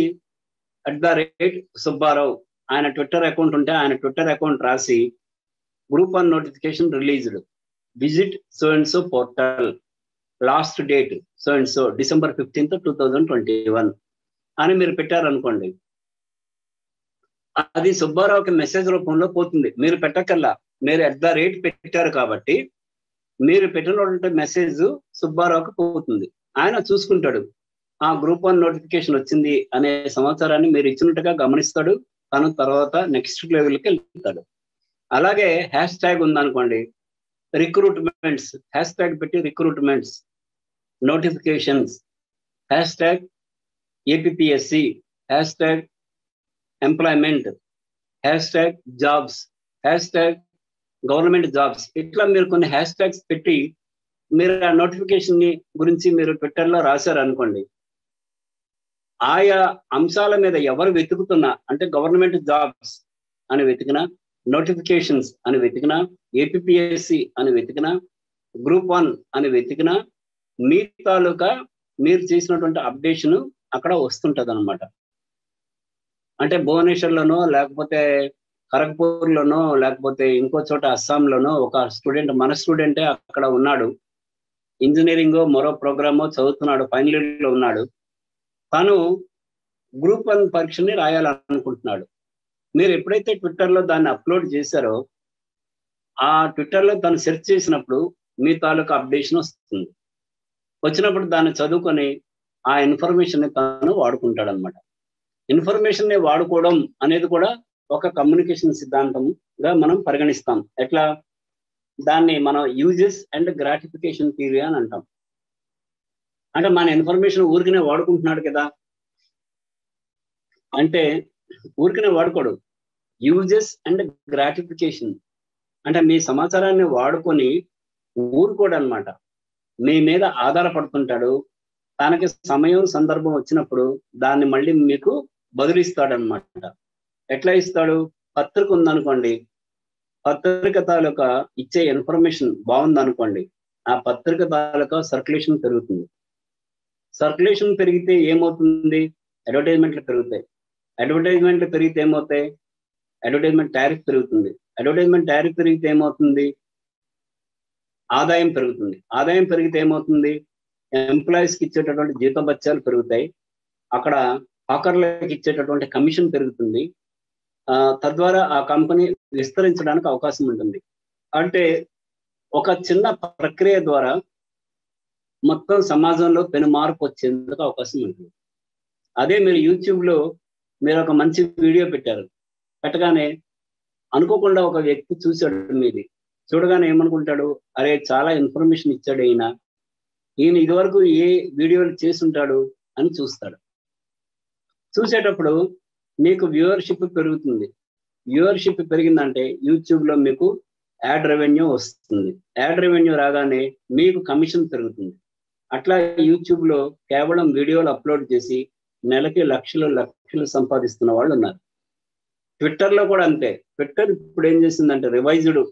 @ సుబ్బారావు ఆయన ట్విట్టర్ అకౌంట్ ఉంటే ఆయన ట్విట్టర్ అకౌంట్ రాసి group 1 notification released, visit so and so portal, last date so and so December 15th, 2021 అని మీరు పెట్టారనుకోండి, అది సుబ్బారావుకి మెసేజ్ రూపంలో పోతుంది. మీరు పెట్టకల్లా, మీరు @ పెట్టారు కాబట్టి మీరు పెట్టినటువంటి మెసేజ్ సుబ్బారావుకి పోతుంది. ఆయన చూసుకుంటాడు, ఆ గ్రూప్ 1 నోటిఫికేషన్ వచ్చింది అనే సమాచారాన్ని మీరు ఇచ్చినట్టుగా గమనిస్తాడు. తను తర్వాత నెక్స్ట్ లెవెల్కి వెళ్తాడు. అలాగే హ్యాష్ ట్యాగ్ ఉందనుకోండి, రిక్రూట్మెంట్స్, హ్యాష్ ట్యాగ్ పెట్టి recruitments, notifications, hash tag APSC, hash tag employment, hash tag jobs, hash tag government jobs, ఇట్లా మీరు కొన్ని హ్యాష్ ట్యాగ్స్ పెట్టి మీరు ఆ నోటిఫికేషన్ ని గురించి మీరు ట్విట్టర్లో రాశారనుకోండి, ఆయా అంశాల మీద ఎవరు వెతుకుతున్నా, అంటే గవర్నమెంట్ జాబ్స్ అని వెతికినా, నోటిఫికేషన్స్ అని వెతికినా, ఏపీఎస్సి అని వెతికినా, గ్రూప్ 1 అని వెతికినా, మీ తాలూకా మీరు చేసినటువంటి అప్డేషన్ అక్కడ వస్తుంటది అనమాట. అంటే భువనేశ్వర్లోనో లేకపోతే ఖరగ్పూర్లోనో లేకపోతే ఇంకో చోట అస్సాంలోనో ఒక స్టూడెంట్, మన స్టూడెంటే అక్కడ ఉన్నాడు, ఇంజనీరింగ్ మరో ప్రోగ్రామో చదువుతున్నాడు, ఫైనల్ ఇయర్ లో ఉన్నాడు. తను గ్రూప్ 1 పరీక్షని రాయాలనుకుంటున్నాడు. మీరు ఎప్పుడైతే ట్విట్టర్లో దాన్ని అప్లోడ్ చేశారో ఆ ట్విట్టర్లో తను సెర్చ్ చేసినప్పుడు మీ తాలూకా అప్డేషన్ వస్తుంది. వచ్చినప్పుడు దాన్ని చదువుకొని ఆ ఇన్ఫర్మేషన్ తను వాడుకుంటాడు అనమాట. ఇన్ఫర్మేషన్ ని వాడుకోవడం అనేది కూడా ఒక కమ్యూనికేషన్ సిద్ధాంతంగా మనం పరిగణిస్తాం. ఎట్లా? దాన్ని మనం యూజెస్ అండ్ గ్రాటిఫికేషన్ థియరీ అని అంటాం. అంటే మన ఇన్ఫర్మేషన్ ఊరికనే వాడుకుంటున్నాడు కదా అంటే ఊరికనే వాడుకోడు. యూజెస్ అండ్ గ్రాటిఫికేషన్ అంటే మీ సమాచారాన్ని వాడుకొని ఊరుకోడు అనమాట. మీ మీద ఆధారపడుతుంటాడు. తనకి సమయం సందర్భం వచ్చినప్పుడు దాన్ని మళ్ళీ మీకు బదులిస్తాడు అనమాట. ఎట్లా ఇస్తాడు? పత్రిక ఉందనుకోండి, పత్రిక తాలూకా ఇచ్చే ఇన్ఫర్మేషన్ బాగుందనుకోండి, ఆ పత్రిక తాలూకా సర్క్యులేషన్ పెరుగుతుంది. సర్క్యులేషన్ పెరిగితే ఏమవుతుంది? అడ్వర్టైజ్మెంట్లు పెరుగుతాయి. అడ్వర్టైజ్మెంట్లు పెరిగితే ఏమవుతాయి? అడ్వర్టైజ్మెంట్ టారిఫ్ పెరుగుతుంది. అడ్వర్టైజ్మెంట్ టారిఫ్ పెరిగితే ఏమవుతుంది? ఆదాయం పెరుగుతుంది. ఆదాయం పెరిగితే ఏమవుతుంది? ఎంప్లాయీస్కి ఇచ్చేటటువంటి జీతభత్యాలు పెరుగుతాయి. అక్కడ హాకర్లకు ఇచ్చేటటువంటి కమిషన్ పెరుగుతుంది. తద్వారా ఆ కంపెనీ విస్తరించడానికి అవకాశం ఉంటుంది. అంటే ఒక చిన్న ప్రక్రియ ద్వారా మొత్తం సమాజంలో పెను మార్పు వచ్చేందుకు అవకాశం ఉంటుంది. అదే మీరు యూట్యూబ్లో మీరు ఒక మంచి వీడియో పెట్టారు, పెట్టగానే అనుకోకుండా ఒక వ్యక్తి చూశాడు మీది. చూడగానే ఏమనుకుంటాడు? అరే చాలా ఇన్ఫర్మేషన్ ఇచ్చాడు ఈయన ఇదివరకు ఏ వీడియోలు చేసుంటాడు అని చూస్తాడు. చూసేటప్పుడు మీకు వ్యూవర్షిప్ పెరుగుతుంది. వ్యూవర్షిప్ పెరిగిందంటే యూట్యూబ్లో మీకు యాడ్ రెవెన్యూ వస్తుంది. యాడ్ రెవెన్యూ రాగానే మీకు కమిషన్ పెరుగుతుంది. అట్లా యూట్యూబ్లో కేవలం వీడియోలు అప్లోడ్ చేసి నెలకి లక్షలు సంపాదిస్తున్న వాళ్ళు ఉన్నారు. ట్విట్టర్లో కూడా అంతే. ట్విట్టర్ ఇప్పుడు ఏం చేసిందంటే రివైజ్డ్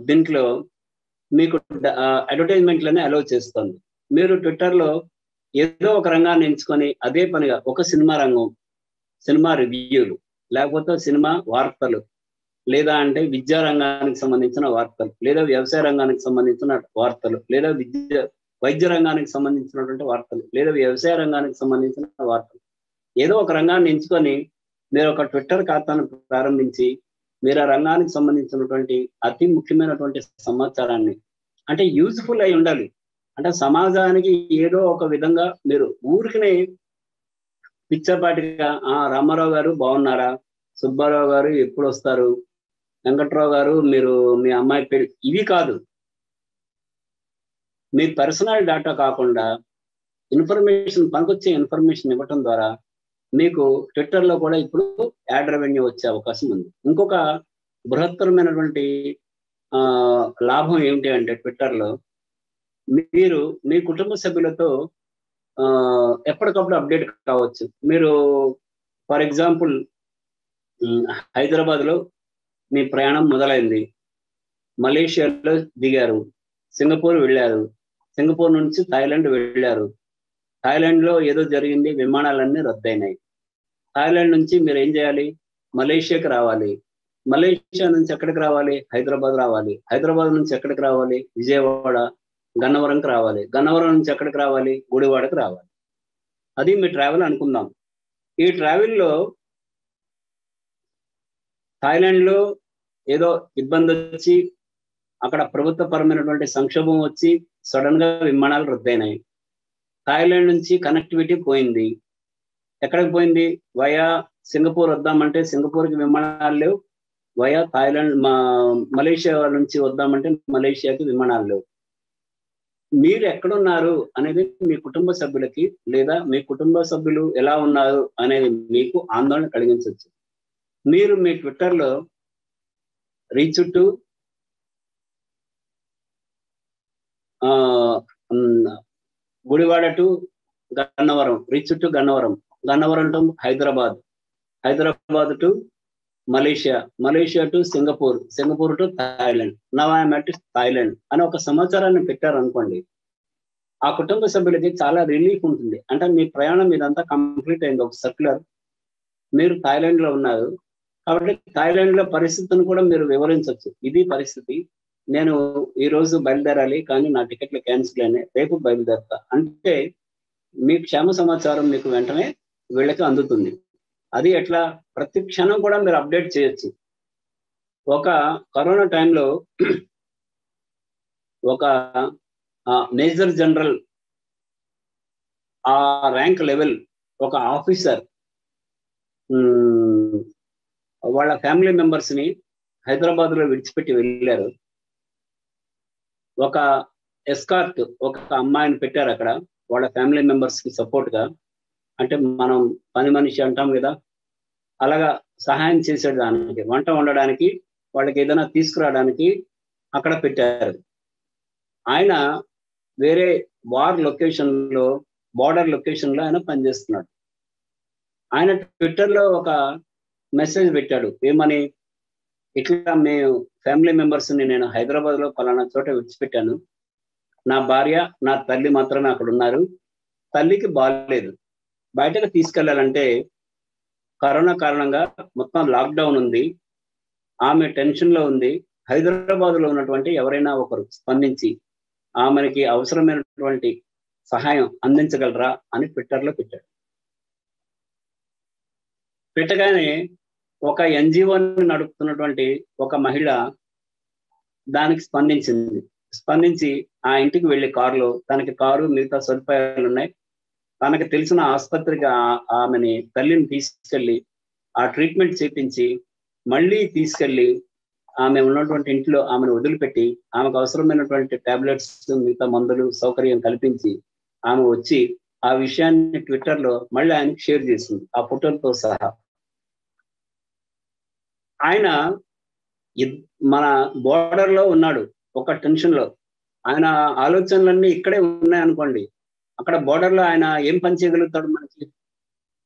దీంట్లో మీకు అడ్వర్టైజ్మెంట్లనే అలౌ చేస్తుంది. మీరు ట్విట్టర్లో ఏదో ఒక రంగాన్ని ఎంచుకొని అదే పనిగా ఒక సినిమా రంగం, సినిమా రివ్యూలు, లేకపోతే సినిమా వార్తలు, లేదా అంటే విద్యా రంగానికి సంబంధించిన వార్తలు, లేదా వ్యవసాయ రంగానికి సంబంధించిన వార్తలు, లేదా వైద్య రంగానికి సంబంధించినటువంటి వార్తలు, లేదా వ్యవసాయ రంగానికి సంబంధించిన వార్తలు, ఏదో ఒక రంగాన్ని ఎంచుకొని మీరు ఒక ట్విట్టర్ ఖాతాను ప్రారంభించి మీరు ఆ రంగానికి సంబంధించినటువంటి అతి ముఖ్యమైనటువంటి సమాచారాన్ని, అంటే యూజ్ఫుల్ అయి ఉండాలి, అంటే సమాజానికి ఏదో ఒక విధంగా మీరు ఊరికినే పిచ్చపాటిగా రామారావు గారు బాగున్నారా, సుబ్బారావు గారు ఎప్పుడు వస్తారు, వెంకట్రావు గారు మీరు మీ అమ్మాయి పెళ్లి, ఇవి కాదు. మీ పర్సనల్ డేటా కాకుండా ఇన్ఫర్మేషన్, పనికొచ్చే ఇన్ఫర్మేషన్ ఇవ్వటం ద్వారా మీకు ట్విట్టర్లో కూడా ఇప్పుడు యాడ్ రెవెన్యూ వచ్చే అవకాశం ఉంది. ఇంకొక బృహత్తరమైనటువంటి లాభం ఏమిటి అంటే ట్విట్టర్లో మీరు మీ కుటుంబ సభ్యులతో ఎప్పటికప్పుడు అప్డేట్ కావచ్చు. మీరు ఫర్ ఎగ్జాంపుల్ హైదరాబాద్లో మీ ప్రయాణం మొదలైంది, మలేషియాలో దిగారు, సింగపూర్ వెళ్ళారు, సింగపూర్ నుంచి థాయిలాండ్ వెళ్ళారు, థాయిలాండ్లో ఏదో జరిగింది, విమానాలన్నీ రద్దయినాయి. థాయిలాండ్ నుంచి మీరు ఏం చేయాలి? మలేషియాకి రావాలి. మలేషియా నుంచి ఎక్కడికి రావాలి? హైదరాబాద్ రావాలి. హైదరాబాద్ నుంచి ఎక్కడికి రావాలి? విజయవాడ, గన్నవరంకి రావాలి. గన్నవరం నుంచి ఎక్కడికి రావాలి? గుడివాడకి రావాలి. అది మీ ట్రావెల్ అనుకుందాం. ఈ ట్రావెల్లో థాయిలాండ్లో ఏదో ఇబ్బంది వచ్చి అక్కడ ప్రభుత్వపరమైనటువంటి సంక్షోభం వచ్చి సడన్ గా విమానాలు రద్దయినాయి. థాయిలాండ్ నుంచి కనెక్టివిటీ పోయింది. ఎక్కడికి పోయింది? వయా సింగపూర్ వద్దామంటే సింగపూర్కి విమానాలు లేవు. వయా థాయిలాండ్ మలేషియా నుంచి వద్దామంటే మలేషియాకి విమానాలు లేవు. మీరు ఎక్కడున్నారు అనేది మీ కుటుంబ సభ్యులకి, లేదా మీ కుటుంబ సభ్యులు ఎలా ఉన్నారు అనేది మీకు ఆందోళన కలిగించవచ్చు. మీరు మీ ట్విట్టర్లో reach to Gudivada to Gannavaram, reach to Gannavaram, Gannavaram to Hyderabad, Hyderabad to Malaysia, Malaysia to Singapore, Singapore to Thailand, now I'm at Thailand అని ఒక సమాచారాన్ని పెట్టారు అనుకోండి, ఆ కుటుంబ సభ్యులకి చాలా రిలీఫ్ ఉంటుంది. అంటే మీ ప్రయాణం ఇదంతా కంప్లీట్ అయింది. ఒక సర్క్యులర్, మీరు థాయిలాండ్ లో ఉన్నారు కాబట్టి థాయిలాండ్ లో పరిస్థితిని కూడా మీరు వివరించవచ్చు. ఇది పరిస్థితి, నేను ఈ రోజు బయలుదేరాలి కానీ నా టికెట్లు క్యాన్సిల్ అయినాయి, రేపు బయలుదేరుతా అంటే మీ క్షేమ సమాచారం మీకు వెంటనే వీళ్ళకి అందుతుంది. అది ఎట్లా? ప్రతి క్షణం కూడా మీరు అప్డేట్ చేయొచ్చు. ఒక కరోనా టైంలో ఒక మేజర్ జనరల్ ఆ ర్యాంక్ లెవెల్ ఒక ఆఫీసర్ వాళ్ళ ఫ్యామిలీ మెంబర్స్ ని హైదరాబాద్ లో విడిచిపెట్టి వెళ్ళారు. ఒక ఎస్కార్ట్ ఒక అమ్మాయిని పెట్టారు అక్కడ వాళ్ళ ఫ్యామిలీ మెంబర్స్ కి సపోర్ట్ గా. అంటే మనం పని మనిషి అంటాం కదా, అలాగా సహాయం చేసేదానికి, వంట వండడానికి, వాళ్ళకి ఏదైనా తీసుకురావడానికి అక్కడ పెట్టారు. ఆయన వేరే వార్ లొకేషన్ లో, బార్డర్ లొకేషన్ లో ఆయన పనిచేస్తున్నాడు. ఆయన ట్విట్టర్ లో ఒక మెసేజ్ పెట్టాడు. ఏమని? ఇట్లా మేము ఫ్యామిలీ మెంబర్స్ ని నేను హైదరాబాద్ లో పలానా చోట విడిచిపెట్టాను. నా భార్య, నా తల్లి మాత్రమే అక్కడ ఉన్నారు. తల్లికి బాగలేదు, బయటకు తీసుకెళ్లాలంటే కరోనా కారణంగా మొత్తం లాక్డౌన్ ఉంది. ఆమె టెన్షన్ లో ఉంది. హైదరాబాద్ లో ఉన్నటువంటి ఎవరైనా ఒకరు స్పందించి ఆమెకి అవసరమైనటువంటి సహాయం అందించగలరా అని ట్విట్టర్ లో పెట్టాడు. పెట్టగానే ఒక ఎన్జిఓని నడుపుతున్నటువంటి ఒక మహిళ దానికి స్పందించి ఆ ఇంటికి వెళ్ళి కారులో, తనకి కారు మిగతా సదుపాయాలు ఉన్నాయి, తనకు తెలిసిన ఆసుపత్రికి ఆమెని తల్లిని తీసుకెళ్లి ఆ ట్రీట్మెంట్ చేపించి మళ్ళీ తీసుకెళ్లి ఆమె ఉన్నటువంటి ఇంట్లో ఆమెను వదిలిపెట్టి ఆమెకు అవసరమైనటువంటి టాబ్లెట్స్, మిగతా మందులు సౌకర్యం కల్పించి ఆమె వచ్చి ఆ విషయాన్ని ట్విట్టర్ లో మళ్ళీ ఆయనకి షేర్ చేసింది ఆ ఫోటోలతో సహా. ఆయన మన బోర్డర్ లో ఉన్నాడు ఒక టెన్షన్ లో. ఆయన ఆలోచనలన్నీ ఇక్కడే ఉన్నాయనుకోండి, అక్కడ బోర్డర్ లో ఆయన ఏం పని చేయగలుగుతాడు? మనకి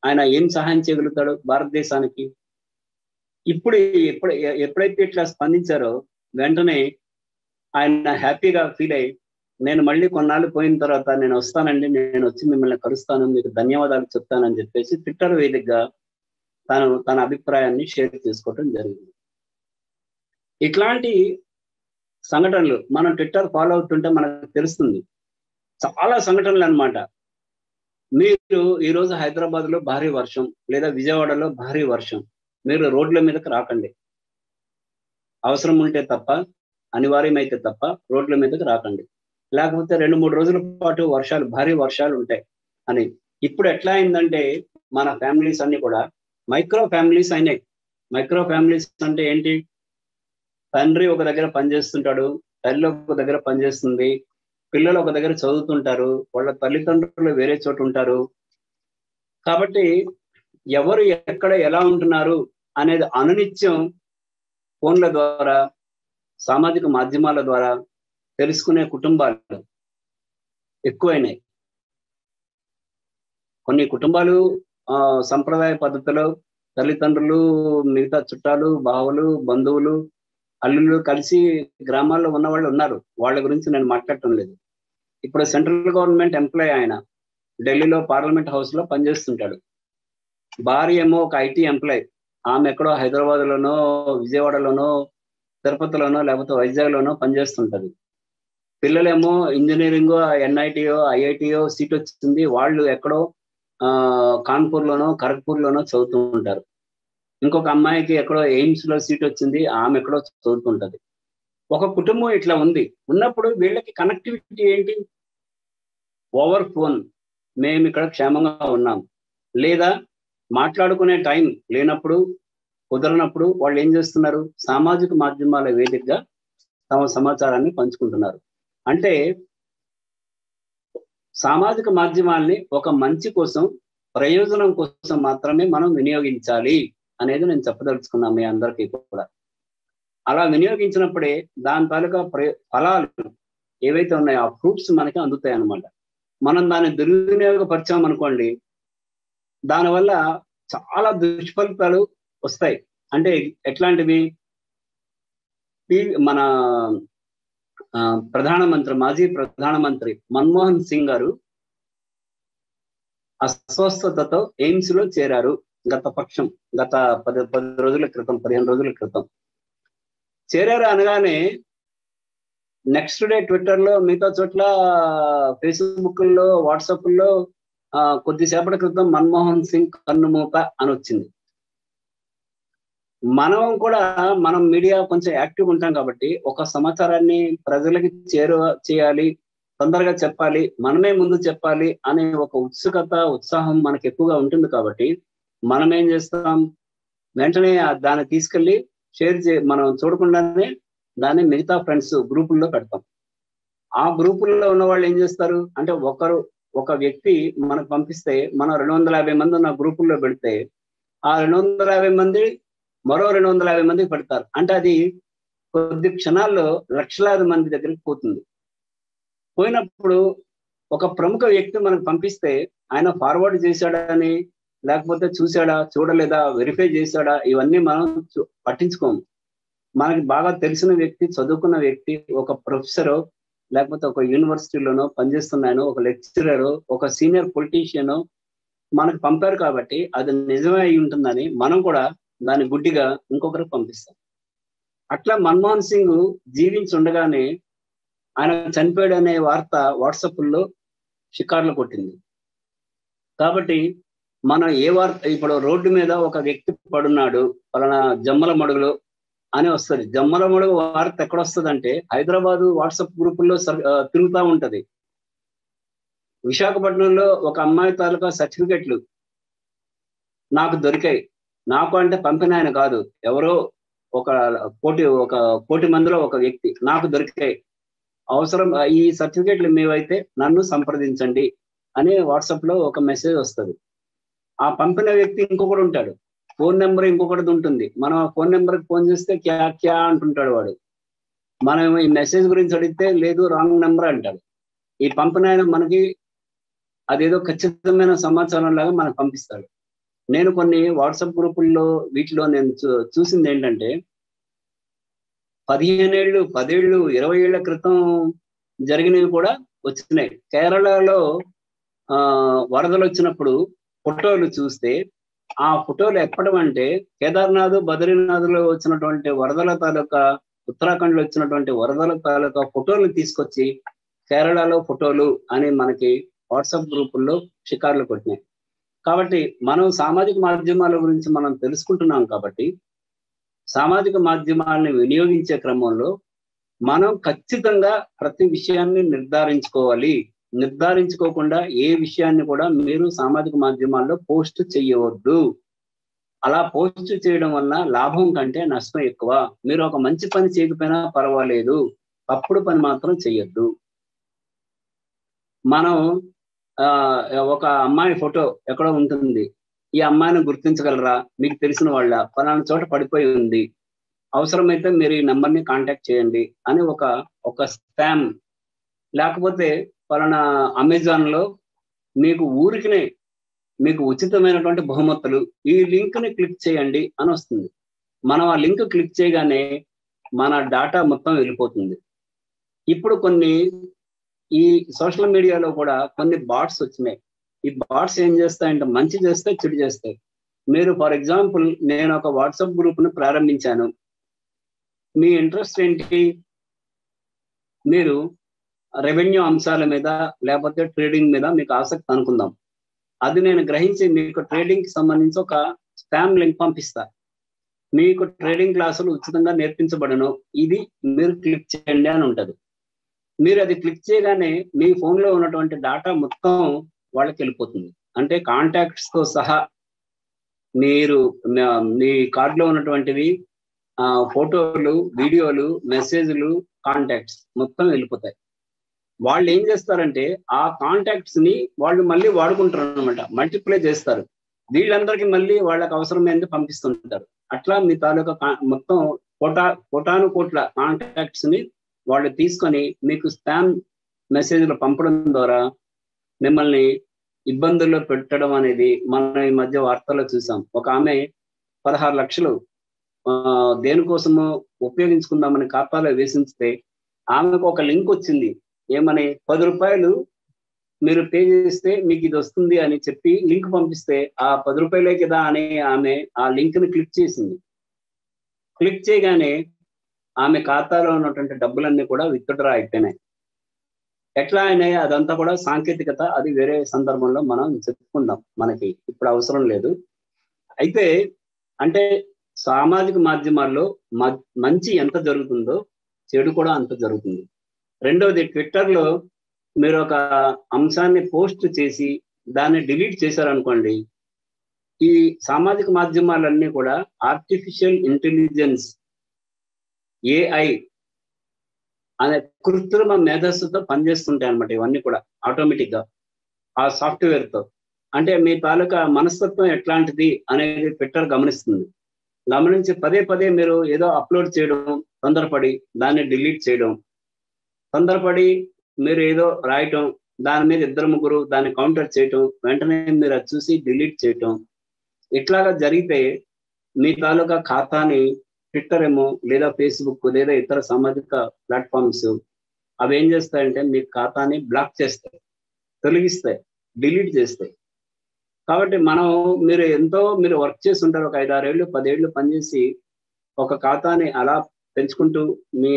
ఆయన ఏం సహాయం చేయగలుగుతాడు భారతదేశానికి? ఎప్పుడైతే ఇట్లా స్పందించారో వెంటనే ఆయన హ్యాపీగా ఫీల్ అయ్యి, నేను మళ్ళీ కొన్నాళ్ళు పోయిన తర్వాత నేను వస్తానండి, నేను వచ్చి మిమ్మల్ని కలుస్తాను, మీకు ధన్యవాదాలు చెప్తానని చెప్పేసి ట్విట్టర్ వేదికగా తన అభిప్రాయాన్ని షేర్ చేసుకోవటం జరిగింది. ఇట్లాంటి సంఘటనలు మనం ట్విట్టర్ ఫాలో అవుతుంటే మనకు తెలుస్తుంది. చాలా సంఘటనలు అన్నమాట. మీరు ఈరోజు హైదరాబాద్ లో భారీ వర్షం లేదా విజయవాడలో భారీ వర్షం, మీరు రోడ్ల మీదకి రాకండి. అవసరం ఉంటే తప్ప, అనివార్యమైతే తప్ప రోడ్ల మీదకి రాకండి. లేకపోతే 2-3 రోజుల పాటు భారీ వర్షాలు ఉంటాయి అని. ఇప్పుడు ఎట్లా అయిందంటే మన ఫ్యామిలీస్ అన్ని కూడా మైక్రో ఫ్యామిలీస్ అయినాయి. మైక్రో ఫ్యామిలీస్ అంటే ఏంటి? తండ్రి ఒక దగ్గర పనిచేస్తుంటాడు, తల్లి ఒక దగ్గర పనిచేస్తుంది, పిల్లలు ఒక దగ్గర చదువుతుంటారు, వాళ్ళ తల్లిదండ్రులు వేరే చోట ఉంటారు. కాబట్టి ఎవరు ఎక్కడ ఎలా ఉంటున్నారు అనేది అనునిత్యం ఫోన్ల ద్వారా, సామాజిక మాధ్యమాల ద్వారా తెలుసుకునే కుటుంబాలు ఎక్కువైనాయి. కొన్ని కుటుంబాలు సంప్రదాయ పద్ధతిలో తల్లిదండ్రులు, మిగతా చుట్టాలు, బావలు, బంధువులు, అల్లుళ్ళు కలిసి గ్రామాల్లో ఉన్న వాళ్ళు ఉన్నారు. వాళ్ళ గురించి నేను మాట్లాడటం లేదు. ఇప్పుడు సెంట్రల్ గవర్నమెంట్ ఎంప్లాయ్, ఆయన ఢిల్లీలో పార్లమెంట్ హౌస్ లో పనిచేస్తుంటాడు. భార్య ఏమో ఒక ఐటీ ఎంప్లాయ్, ఆమె ఎక్కడో హైదరాబాద్ లోనో, విజయవాడలోనో, తిరుపతిలోనో, లేకపోతే వైజాగ్ లోనో పనిచేస్తుంటది. పిల్లలేమో ఇంజనీరింగ్, ఎన్ఐటియో, ఐఐటియో సీట్ వచ్చింది, వాళ్ళు ఎక్కడో కాన్పూర్ లోనో, ఖరగ్పూర్ లోనో చదువుతూ ఉంటారు. ఇంకొక అమ్మాయికి ఎక్కడో ఎయిమ్స్ లో సీట్ వచ్చింది, ఆమె ఎక్కడో చదువుతుంటది. ఒక కుటుంబం ఇట్లా ఉన్నప్పుడు వీళ్ళకి కనెక్టివిటీ ఏంటి? ఓవర్ ఫోన్, మేము ఇక్కడ క్షేమంగా ఉన్నాం. లేదా మాట్లాడుకునే టైం లేనప్పుడు, కుదరనప్పుడు వాళ్ళు ఏం చేస్తున్నారు? సామాజిక మాధ్యమాల వేదికగా తమ సమాచారాన్ని పంచుకుంటున్నారు. అంటే సామాజిక మాధ్యమాల్ని ఒక మంచి కోసం, ప్రయోజనం కోసం మాత్రమే మనం వినియోగించాలి అనేది నేను చెప్పదలుచుకున్నాను మీ అందరికీ కూడా. అలా వినియోగించినప్పుడే దాని తాలూకా ఫలాలు ఏవైతే ఉన్నాయో ఆ ఫ్రూట్స్ మనకి అందుతాయి అన్నమాట. మనం దాన్ని దుర్వినియోగపరిచాం అనుకోండి, దానివల్ల చాలా దుష్ఫలితాలు వస్తాయి. అంటే ఎట్లాంటివి? మన మాజీ ప్రధానమంత్రి మన్మోహన్ సింగ్ గారు అస్వస్థతతో ఎయిమ్స్ లో చేరారు. గత 10 రోజుల క్రితం, 15 రోజుల క్రితం చేరారు. అనగానే నెక్స్ట్ డే ట్విట్టర్ లో, మిగతా చోట్ల ఫేస్బుక్ లో, వాట్సాప్ లో కొద్దిసేపటి క్రితం మన్మోహన్ సింగ్ కన్నుమూత అని వచ్చింది. మనం మీడియా కొంచెం యాక్టివ్ ఉంటాం కాబట్టి ఒక సమాచారాన్ని ప్రజలకి చేరువ చేయాలి, తొందరగా చెప్పాలి, మనమే ముందు చెప్పాలి అనే ఒక ఉత్సాహం మనకు ఎక్కువగా ఉంటుంది కాబట్టి మనం ఏం చేస్తాం, వెంటనే దాన్ని తీసుకెళ్లి మనం చూడకుండానే దాన్ని మిగతా ఫ్రెండ్స్ గ్రూపుల్లో పెడతాం. ఆ గ్రూపుల్లో ఉన్న వాళ్ళు ఏం చేస్తారు అంటే, ఒక వ్యక్తి మనకు పంపిస్తే మనం 250 మంది ఉన్న గ్రూపుల్లో పెడితే ఆ 250 మంది మరో 250 మందికి పెడతారు. అంటే అది కొద్ది క్షణాల్లో లక్షలాది మంది దగ్గరికి పోతుంది. పోయినప్పుడు ఒక ప్రముఖ వ్యక్తి మనకు పంపిస్తే ఆయన ఫార్వర్డ్ చేశాడని, లేకపోతే చూశాడా చూడలేదా, వెరిఫై చేశాడా, ఇవన్నీ మనం పట్టించుకోము. మనకి బాగా తెలిసిన వ్యక్తి, చదువుకున్న వ్యక్తి, ఒక ప్రొఫెసరో లేకపోతే ఒక యూనివర్సిటీలోనో పనిచేస్తున్నాయనో, ఒక లెక్చరరో, ఒక సీనియర్ పొలిటీషియనో మనకు పంపారు కాబట్టి అది నిజమే అయి ఉంటుందని మనం కూడా దాన్ని గుడ్డిగా ఇంకొకరికి పంపిస్తాం. అట్లా మన్మోహన్ సింగ్ జీవించి ఉండగానే ఆయన చనిపోయాడనే వార్త వాట్సాప్లో షికార్లు కొట్టింది. కాబట్టి మనం ఏ వార్త, ఇప్పుడు రోడ్డు మీద ఒక వ్యక్తి పడున్నాడు పలానా జమ్మల మడుగులో అని వస్తుంది. జమ్మల మడుగు వార్త ఎక్కడ వస్తుందంటే హైదరాబాదు వాట్సాప్ గ్రూపుల్లో తిరుగుతూ ఉంటది. విశాఖపట్నంలో ఒక అమ్మాయి తాలూకా సర్టిఫికెట్లు నాకు దొరికాయి. నాకు అంటే పంపిన ఆయన కాదు, ఎవరో ఒక కోటి మందిలో ఒక వ్యక్తి నాకు దొరికాయి, అవసరం ఈ సర్టిఫికెట్లు మీవైతే నన్ను సంప్రదించండి అని వాట్సాప్ లో ఒక మెసేజ్ వస్తుంది. ఆ పంపిన వ్యక్తి ఇంకొకడు ఉంటాడు, ఫోన్ నెంబర్ ఇంకొకటిది ఉంటుంది. మనం ఆ ఫోన్ నెంబర్కి ఫోన్ చేస్తే క్యా అంటుంటాడు వాడు. మనం ఈ మెసేజ్ గురించి అడిగితే లేదు, రాంగ్ నెంబర్ అంటాడు. ఈ పంపిన ఆయన మనకి అదేదో ఖచ్చితమైన సమాచారం లాగా మనకు పంపిస్తాడు. నేను కొన్ని వాట్సాప్ గ్రూపుల్లో వీటిలో నేను చూసింది ఏంటంటే 15 ఏళ్ళు, 10 ఏళ్ళు, 20 ఏళ్ల క్రితం జరిగినవి కూడా వచ్చినాయి. కేరళలో వరదలు వచ్చినప్పుడు ఫోటోలు చూస్తే ఆ ఫోటోలు ఎప్పడం అంటే కేదార్నాథ్, బద్రీనాథ్లో వచ్చినటువంటి వరదల తాలూకా, ఉత్తరాఖండ్ లో వచ్చినటువంటి వరదల తాలూకా ఫోటోలు తీసుకొచ్చి కేరళలో ఫోటోలు అని మనకి వాట్సాప్ గ్రూపుల్లో షికార్లు కొట్టినాయి. కాబట్టి మనం సామాజిక మాధ్యమాల గురించి మనం తెలుసుకుంటున్నాం కాబట్టి సామాజిక మాధ్యమాలను వినియోగించే క్రమంలో మనం ఖచ్చితంగా ప్రతి విషయాన్ని నిర్ధారించుకోవాలి. నిర్ధారించుకోకుండా ఏ విషయాన్ని కూడా మీరు సామాజిక మాధ్యమాల్లో పోస్ట్ చేయవద్దు. అలా పోస్ట్ చేయడం వల్ల లాభం కంటే నష్టం ఎక్కువ. మీరు ఒక మంచి పని చేయకపోయినా పర్వాలేదు, తప్పుడు పని మాత్రం చేయొద్దు. మనం ఒక అమ్మాయి ఫోటో ఎక్కడో ఉంటుంది, ఈ అమ్మాయిని గుర్తించగలరా, మీకు తెలిసిన వాళ్ళ, ఫలానా చోట పడిపోయి ఉంది, అవసరమైతే మీరు ఈ నెంబర్ని కాంటాక్ట్ చేయండి అని ఒక స్పామ్, లేకపోతే ఫలానా అమెజాన్ లో మీకు ఊరికినే మీకు ఉచితమైనటువంటి బహుమతులు, ఈ లింక్ ని క్లిక్ చేయండి అని వస్తుంది. మనం ఆ లింక్ క్లిక్ చేయగానే మన డాటా మొత్తం వెళ్ళిపోతుంది. ఇప్పుడు ఈ సోషల్ మీడియాలో కూడా కొన్ని బాట్స్ వచ్చినాయి. ఈ బాట్స్ ఏం చేస్తాయంటే మంచి చేస్తాయి, చెడు చేస్తాయి. మీరు ఫర్ ఎగ్జాంపుల్, నేను ఒక వాట్సాప్ గ్రూప్ ను ప్రారంభించాను. మీ ఇంట్రెస్ట్ ఏంటి? మీరు రెవెన్యూ అంశాల మీద లేకపోతే ట్రేడింగ్ మీద మీకు ఆసక్తి అనుకుందాం. అది నేను గ్రహించి మీకు ట్రేడింగ్ కి సంబంధించి ఒక స్పామ్ లింక్ పంపిస్తా. మీకు ట్రేడింగ్ క్లాసులు ఉచితంగా నేర్పించబడను, ఇది మీరు క్లిక్ చేయండి అని ఉంటది. మీరు అది క్లిక్ చేయగానే మీ ఫోన్ లో ఉన్నటువంటి డాటా మొత్తం వాళ్ళకి వెళ్ళిపోతుంది. అంటే కాంటాక్ట్స్ తో సహా మీరు మీ కార్డులో ఉన్నటువంటివి, ఫోటోలు, వీడియోలు, మెసేజ్లు, కాంటాక్ట్స్ మొత్తం వెళ్ళిపోతాయి. వాళ్ళు ఏం చేస్తారంటే ఆ కాంటాక్ట్స్ ని వాళ్ళు మళ్ళీ వాడుకుంటారు అనమాట, మల్టిప్లై చేస్తారు. వీళ్ళందరికీ మళ్ళీ వాళ్ళకి అవసరమైంది పంపిస్తుంటారు. అట్లా మీ తాలూకా మొత్తం కోటాను కోట్ల కాంటాక్ట్స్ ని వాళ్ళు తీసుకొని మీకు స్పామ్ మెసేజ్లు పంపడం ద్వారా మిమ్మల్ని ఇబ్బందుల్లో పెట్టడం అనేది మనం ఈ మధ్య వార్తల్లో చూసాం. ఒక ఆమె 16 లక్షలు దేనికోసమో ఉపయోగించుకుందామని ఖాతాలో వేసిస్తే ఆమెకు ఒక లింక్ వచ్చింది. ఏమని, 10 రూపాయలు మీరు పే చేస్తే మీకు ఇది వస్తుంది అని చెప్పి లింక్ పంపిస్తే ఆ 10 రూపాయలే కదా అని ఆమె ఆ లింక్ ని క్లిక్ చేసింది. క్లిక్ చేయగానే ఆమె ఖాతాలో ఉన్నటువంటి డబ్బులన్నీ కూడా విత్డ్రా అయిపోయినాయి. ఎట్లా అయినాయి అదంతా కూడా సాంకేతికత, అది వేరే సందర్భంలో మనం చెప్పుకుందాం, మనకి ఇప్పుడు అవసరం లేదు. అయితే అంటే సామాజిక మాధ్యమాల్లో మంచి ఎంత జరుగుతుందో చెడు కూడా అంత జరుగుతుంది. రెండవది, ట్విట్టర్లో మీరు ఒక అంశాన్ని పోస్ట్ చేసి దాన్ని డిలీట్ చేశారనుకోండి, ఈ సామాజిక మాధ్యమాలన్నీ కూడా ఆర్టిఫిషియల్ ఇంటెలిజెన్స్, ఏఐ అనే కృత్రిమ మేధస్సుతో పనిచేస్తుంటాయి అన్నమాట. ఇవన్నీ కూడా ఆటోమేటిక్ గా ఆ సాఫ్ట్వేర్ తో. అంటే మీ తాలూకా మనస్తత్వం ఎట్లాంటిది అనేది ట్విట్టర్ గమనిస్తుంది. గమనించి పదే పదే మీరు ఏదో అప్లోడ్ చేయడం, తొందరపడి దాన్ని డిలీట్ చేయడం, తొందరపడి మీరు ఏదో రాయటం, దాని మీద ఇద్దరు ముగ్గురు దాన్ని కౌంటర్ చేయటం, వెంటనే మీరు అది చూసి డిలీట్ చేయటం, ఇట్లాగా జరిగితే మీ తాలూకా ఖాతాని ట్విట్టర్ ఏమో లేదా ఫేస్బుక్ లేదా ఇతర సామాజిక ప్లాట్ఫామ్స్ అవి ఏం చేస్తాయంటే మీ ఖాతాని బ్లాక్ చేస్తాయి, తొలగిస్తాయి, డిలీట్ చేస్తాయి. కాబట్టి మీరు వర్క్ చేసి ఉంటారు, ఒక 5-6 ఏళ్ళు 10 ఏళ్ళు పనిచేసి ఒక ఖాతాని అలా పెంచుకుంటూ మీ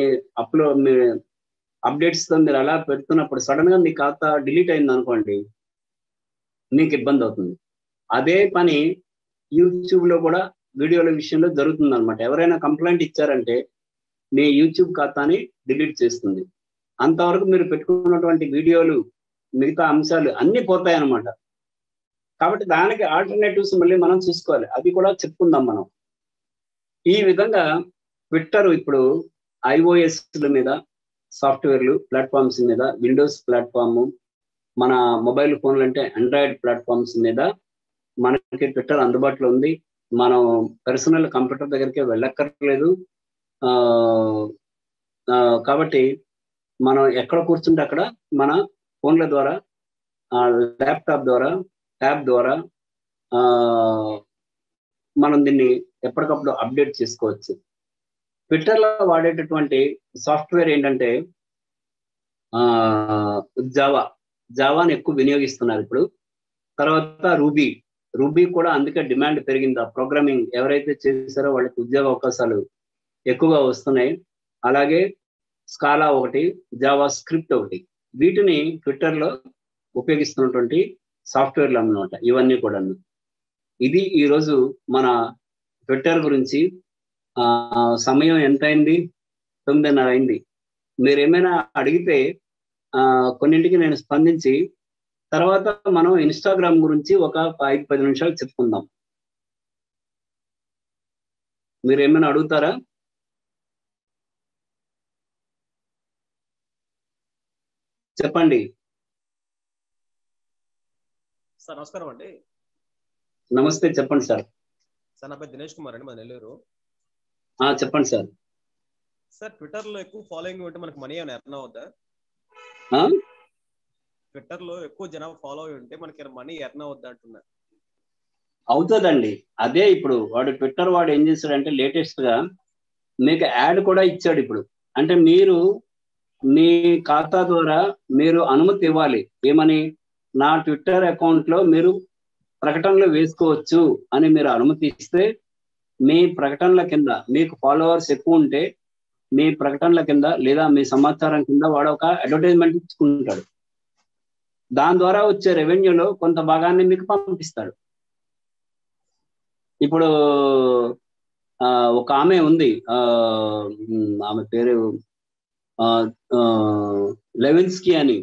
అప్డేట్స్ తో మీరు అలా పెడుతున్నప్పుడు సడన్ గా మీ ఖాతా డిలీట్ అయింది అనుకోండి, మీకు ఇబ్బంది అవుతుంది. అదే పని యూట్యూబ్ లో కూడా వీడియోల విషయంలో జరుగుతుంది అనమాట. ఎవరైనా కంప్లైంట్ ఇచ్చారంటే మీ యూట్యూబ్ ఖాతాని డిలీట్ చేస్తుంది. అంతవరకు మీరు పెట్టుకున్నటువంటి వీడియోలు, మిగతా అంశాలు అన్ని పోతాయి అన్నమాట. కాబట్టి దానికి ఆల్టర్నేటివ్స్ మళ్ళీ మనం చూసుకోవాలి, అది కూడా చెప్పుకుందాం మనం. ఈ విధంగా ట్విట్టర్ ఇప్పుడు ఐఓఎస్ల మీద, సాఫ్ట్వేర్లు ప్లాట్ఫామ్స్ మీద, విండోస్ ప్లాట్ఫామ్, మన మొబైల్ ఫోన్లు అంటే ఆండ్రాయిడ్ ప్లాట్ఫామ్స్ మీద మనకి ట్విట్టర్ అందుబాటులో ఉంది. మనం పర్సనల్ కంప్యూటర్ దగ్గరికి వెళ్ళక్కర్లేదు. కాబట్టి మనం ఎక్కడ కూర్చుంటే అక్కడ మన ఫోన్ల ద్వారా, ల్యాప్టాప్ ద్వారా, ట్యాబ్ ద్వారా మనం దీన్ని ఎప్పటికప్పుడు అప్డేట్ చేసుకోవచ్చు. ట్విట్టర్లో వాడేటటువంటి సాఫ్ట్వేర్ ఏంటంటే జావాని ఎక్కువ వినియోగిస్తున్నారు ఇప్పుడు. తర్వాత రూబీ కూడా అందుకే డిమాండ్ పెరిగింది. ఆ ప్రోగ్రామింగ్ ఎవరైతే చేశారో వాళ్ళకి ఉద్యోగ అవకాశాలు ఎక్కువగా వస్తున్నాయి. అలాగే స్కాలా ఒకటి, జావా స్క్రిప్ట్ ఒకటి, వీటిని ట్విట్టర్లో ఉపయోగిస్తున్నటువంటి సాఫ్ట్వేర్లు అన్నమాట ఇవన్నీ కూడా. ఇది ఈరోజు మన ట్విట్టర్ గురించి. సమయం ఎంత అయింది? 9:30 అయింది. మీరు ఏమైనా అడిగితే కొన్నింటికి నేను స్పందించి తర్వాత మనం ఇన్స్టాగ్రామ్ గురించి ఒక 5-10 నిమిషాలు చెప్పుకుందాం. మీరు ఏమైనా అడుగుతారా? చెప్పండి సార్. నమస్కారం అండి. నమస్తే, చెప్పండి సార్. సార్ నా పేరు దినేష్ కుమార్ అండి, మా నెల్లూరు. చెప్పండి సార్. సార్ ట్విట్టర్ లో ఎక్కువ ఫాలోయింగ్ ఉంటే మనకి మనీ ఏమైనా ఎర్న్ అవుద్దా? ట్విట్టర్ లో ఎక్కువ జనాభా ఫాలో ఉంటే మనకి మనీ ఎర్న్ అవుద్దా అంటున్నా. అవుతుందండి. అదే ఇప్పుడు ట్విట్టర్ వాడు ఏం చేశాడంటే లేటెస్ట్ గా మీకు యాడ్ కూడా ఇచ్చాడు ఇప్పుడు. అంటే మీరు మీ ఖాతా ద్వారా మీరు అనుమతి ఇవ్వాలి. ఏమని? నా ట్విట్టర్ అకౌంట్ లో మీరు ప్రకటనలు వేసుకోవచ్చు అని మీరు అనుమతి ఇస్తే మీ ప్రకటనల కింద, మీకు ఫాలోవర్స్ ఎక్కువ ఉంటే మీ ప్రకటనల కింద లేదా మీ సమాచారం కింద వాడు ఒక అడ్వర్టైజ్మెంట్ ఇచ్చుకుంటాడు. దాని ద్వారా వచ్చే రెవెన్యూలో కొంత భాగాన్ని మీకు పంపిస్తాడు. ఇప్పుడు ఒక ఆమె ఉంది, ఆమె పేరు లెవిన్స్కీ అని.